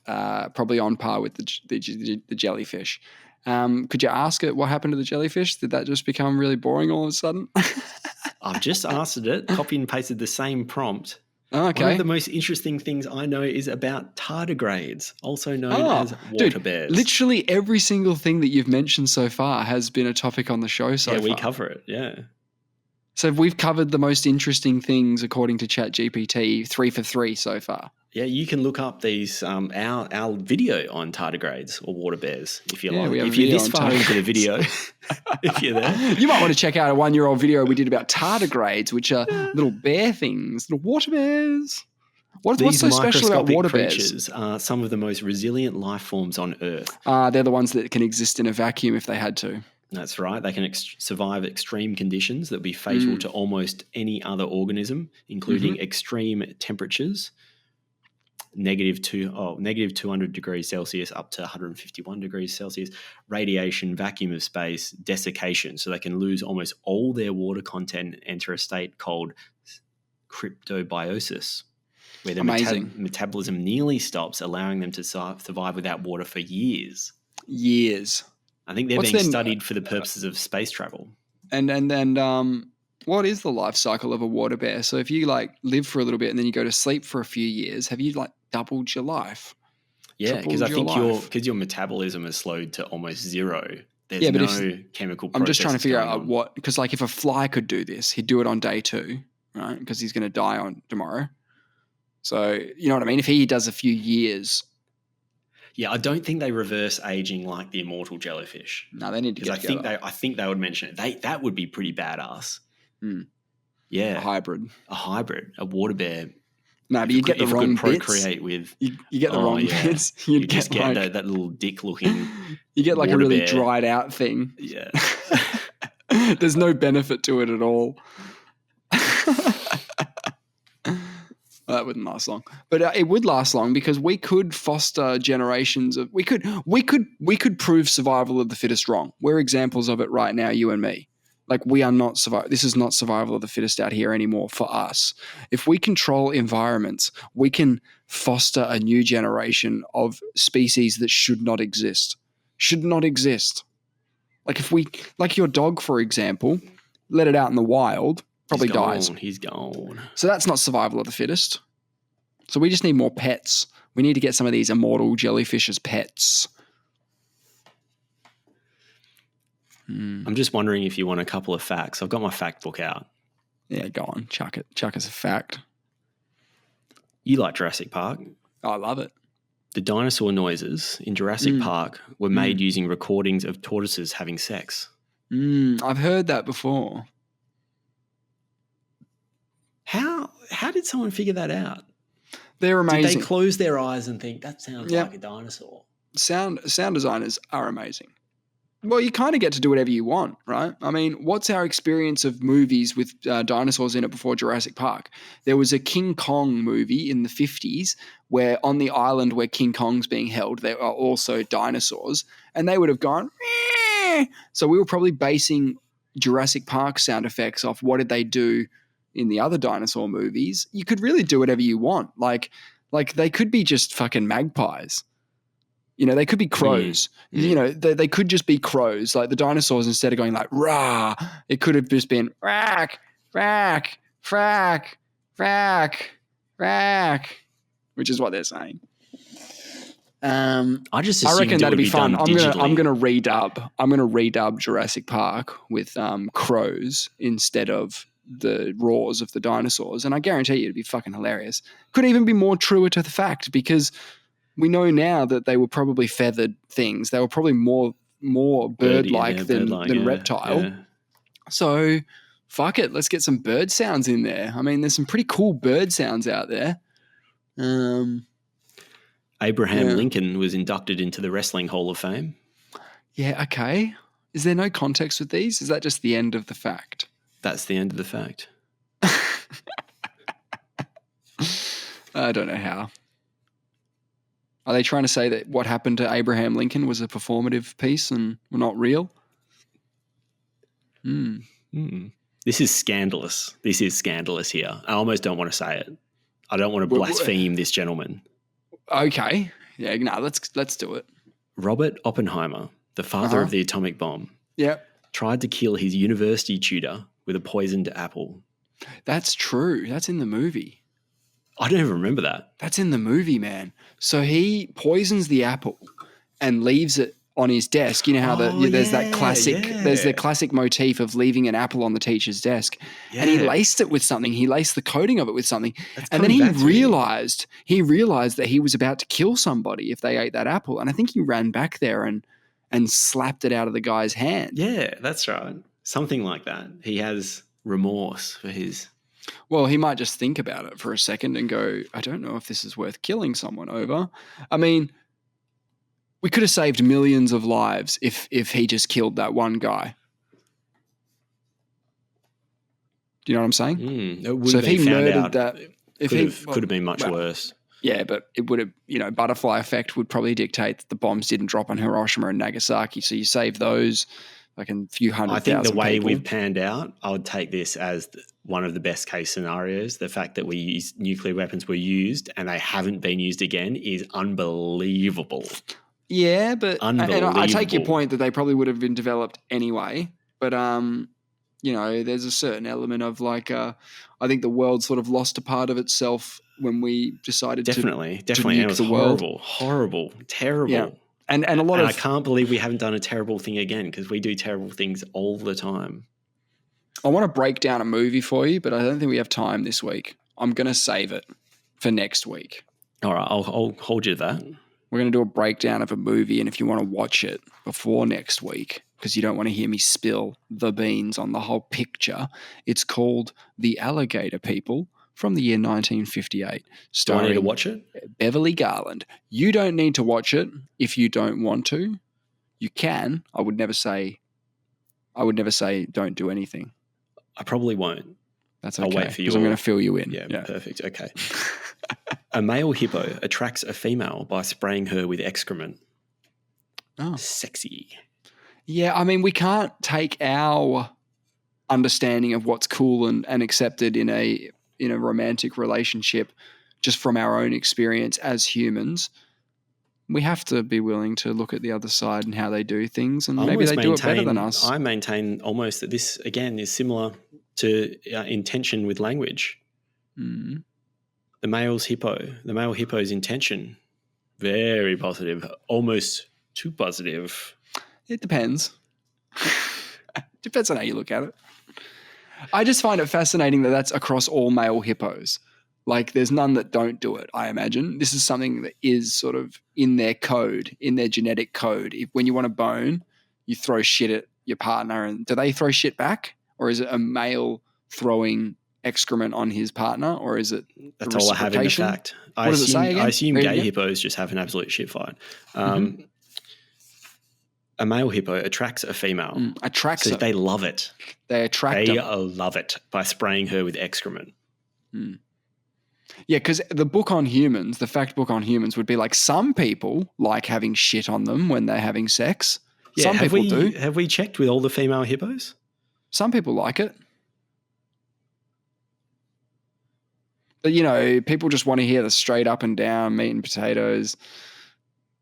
probably on par with the jellyfish. Could you ask it what happened to the jellyfish? Did that just become really boring all of a sudden? I've just answered it, copied and pasted the same prompt. Oh, okay. One of the most interesting things I know is about tardigrades, also known as water bears. Literally every single thing that you've mentioned so far has been a topic on the show so far. Yeah, we cover it, yeah. So we've covered the most interesting things according to ChatGPT, 3 for 3 so far. Yeah, you can look up these our video on tardigrades or water bears if you like. If you're this far into the video, if you're there. You might want to check out a 1-year-old video we did about tardigrades, which are little bear things, little water bears. What's so special about water bears? Are some of the most resilient life forms on Earth. They're the ones that can exist in a vacuum if they had to. That's right. They can survive extreme conditions that would be fatal to almost any other organism, including extreme temperatures. Negative 200 degrees Celsius up to 151 degrees Celsius, radiation, vacuum of space, desiccation. So they can lose almost all their water content and enter a state called cryptobiosis, where their metabolism nearly stops, allowing them to survive without water for years. I think they're being studied for the purposes of space travel. And what is the life cycle of a water bear? So if you live for a little bit and then you go to sleep for a few years, have you doubled your life? Yeah, because I think your metabolism is slowed to almost zero. There's no chemical process. I'm just trying to figure out what, because if a fly could do this, he'd do it on day 2, right? Because he's going to die on tomorrow. So you know what I mean? If he does a few years. Yeah, I don't think they reverse aging like the immortal jellyfish. No, they need to get together. I think they would mention it. That would be pretty badass. Yeah, a hybrid, a water bear. No, but you get the wrong bits. Procreate with you get the wrong bits. You just get that little dick looking. You get a really bear. dried out thing. Yeah, there's no benefit to it at all. That wouldn't last long, but it would last long because we could foster generations of. We could prove survival of the fittest wrong. We're examples of it right now, you and me. We are not this is not survival of the fittest out here anymore for us. If we control environments, we can foster a new generation of species that should not exist. If we, your dog, for example, let it out in the wild, probably dies. He's gone. So that's not survival of the fittest. So we just need more pets. We need to get some of these immortal jellyfish as pets. I'm just wondering if you want a couple of facts. I've got my fact book out. Yeah, go on. Chuck it. Chuck us a fact. You like Jurassic Park? I love it. The dinosaur noises in Jurassic Park were made using recordings of tortoises having sex. I've heard that before. How did someone figure that out? They're amazing. Did they close their eyes and think, that sounds like a dinosaur? Sound designers are amazing. Well, you kind of get to do whatever you want, right? I mean, what's our experience of movies with dinosaurs in it before Jurassic Park? There was a King Kong movie in the 50s where on the island where King Kong's being held, there are also dinosaurs, and they would have gone, "Meow." So we were probably basing Jurassic Park sound effects off what did they do in the other dinosaur movies. You could really do whatever you want. Like they could be just fucking magpies. You know, they could be crows. You know, they could just be crows. Like the dinosaurs, instead of going like rah, it could have just been rack, rack, frack, rack, rack, which is what they're saying. I reckon that'd be fun. I'm gonna redub Jurassic Park with crows instead of the roars of the dinosaurs, and I guarantee you it'd be fucking hilarious. Could even be more truer to the fact, because we know now that they were probably feathered things. They were probably more bird-like than reptile. Yeah. So, fuck it. Let's get some bird sounds in there. I mean, there's some pretty cool bird sounds out there. Abraham Lincoln was inducted into the Wrestling Hall of Fame. Yeah, okay. Is there no context with these? Is that just the end of the fact? That's the end of the fact. I don't know how. Are they trying to say that what happened to Abraham Lincoln was a performative piece and not real? This is scandalous. This is scandalous here. I almost don't want to say it. I don't want to blaspheme this gentleman. Okay. Yeah, no, let's do it. Robert Oppenheimer, the father of the atomic bomb, tried to kill his university tutor with a poisoned apple. That's true. That's in the movie. I don't even remember that. That's in the movie, man. So he poisons the apple and leaves it on his desk. You know how there's that classic there's the classic motif of leaving an apple on the teacher's desk. Yeah. And he laced it with something. He laced the coating of it with something. And then he realized that he was about to kill somebody if they ate that apple. And I think he ran back there and slapped it out of the guy's hand. Yeah, that's right. Something like that. He has remorse for his... Well, he might just think about it for a second and go, I don't know if this is worth killing someone over. I mean, we could have saved millions of lives if he just killed that one guy. Do you know what I'm saying? So if he murdered that... Could have been much worse. Yeah, but it would have, butterfly effect would probably dictate that the bombs didn't drop on Hiroshima and Nagasaki. So you save those, like a few hundred thousand I think the way people. we've panned out, I would take this as one of the best case scenarios. The fact that nuclear weapons were used and they haven't been used again is unbelievable. Yeah, but and I take your point that they probably would have been developed anyway. But there's a certain element of I think the world sort of lost a part of itself when we decided definitely, to and it was the horrible, terrible. Yeah. And a lot of... I can't believe we haven't done a terrible thing again, because we do terrible things all the time. I want to break down a movie for you, but I don't think we have time this week. I'm going to save it for next week. All right, I'll hold you to that. We're going to do a breakdown of a movie, and if you want to watch it before next week, because you don't want to hear me spill the beans on the whole picture, it's called The Alligator People from the year 1958. Do I need to watch it? Beverly Garland. You don't need to watch it if you don't want to. You can. I would never say don't do anything. I probably won't. That's okay. I'll wait for you. Because I'm going to fill you in. Yeah, perfect. Okay. A male hippo attracts a female by spraying her with excrement. Oh. Sexy. Yeah, I mean, we can't take our understanding of what's cool and accepted in a romantic relationship just from our own experience as humans. We have to be willing to look at the other side and how they do things, and maybe they do it better than us. I maintain almost that this, again, is similar to intention with language. Mm. The male hippo's intention, very positive, almost too positive. It depends. Depends on how you look at it. I just find it fascinating that that's across all male hippos. Like, there's none that don't do it, I imagine. This is something that is sort of in their code, in their genetic code. If when you want to bone, you throw shit at your partner. And do they throw shit back? Or is it a male throwing excrement on his partner? Or is it That's all I have in the fact. What does it say again? I assume gay hippos just have an absolute shit fight. A male hippo attracts a female. Attracts so her. They love it. They attract They her. love it by spraying her with excrement. Yeah, because the book on humans, the fact book on humans would be like, some people like having shit on them when they're having sex. Yeah, some people do. Have we checked with all the female hippos? Some people like it. But, you know, people just want to hear the straight up and down meat and potatoes,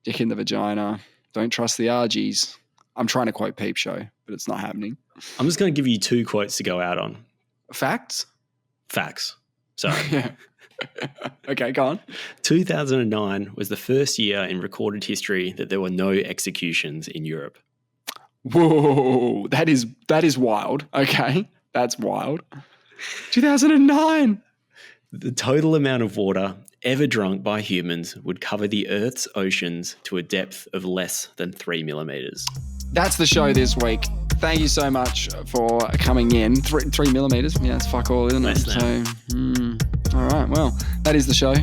dick in the vagina. Don't trust the RGs. I'm trying to quote Peep Show, but it's not happening. I'm just going to give you 2 quotes to go out on. Facts? Facts. Sorry. Yeah. Okay, go on. 2009 was the first year in recorded history that there were no executions in Europe. Whoa, that is wild. Okay, that's wild. 2009. The total amount of water ever drunk by humans would cover the Earth's oceans to a depth of less than 3 millimeters. That's the show this week. Thank you so much for coming in. 3 millimeters. Yeah, it's fuck all, isn't it? So, all right. Well, that is the show.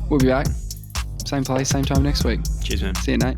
We'll be back. Same place, same time next week. Cheers, man. See you, Nate.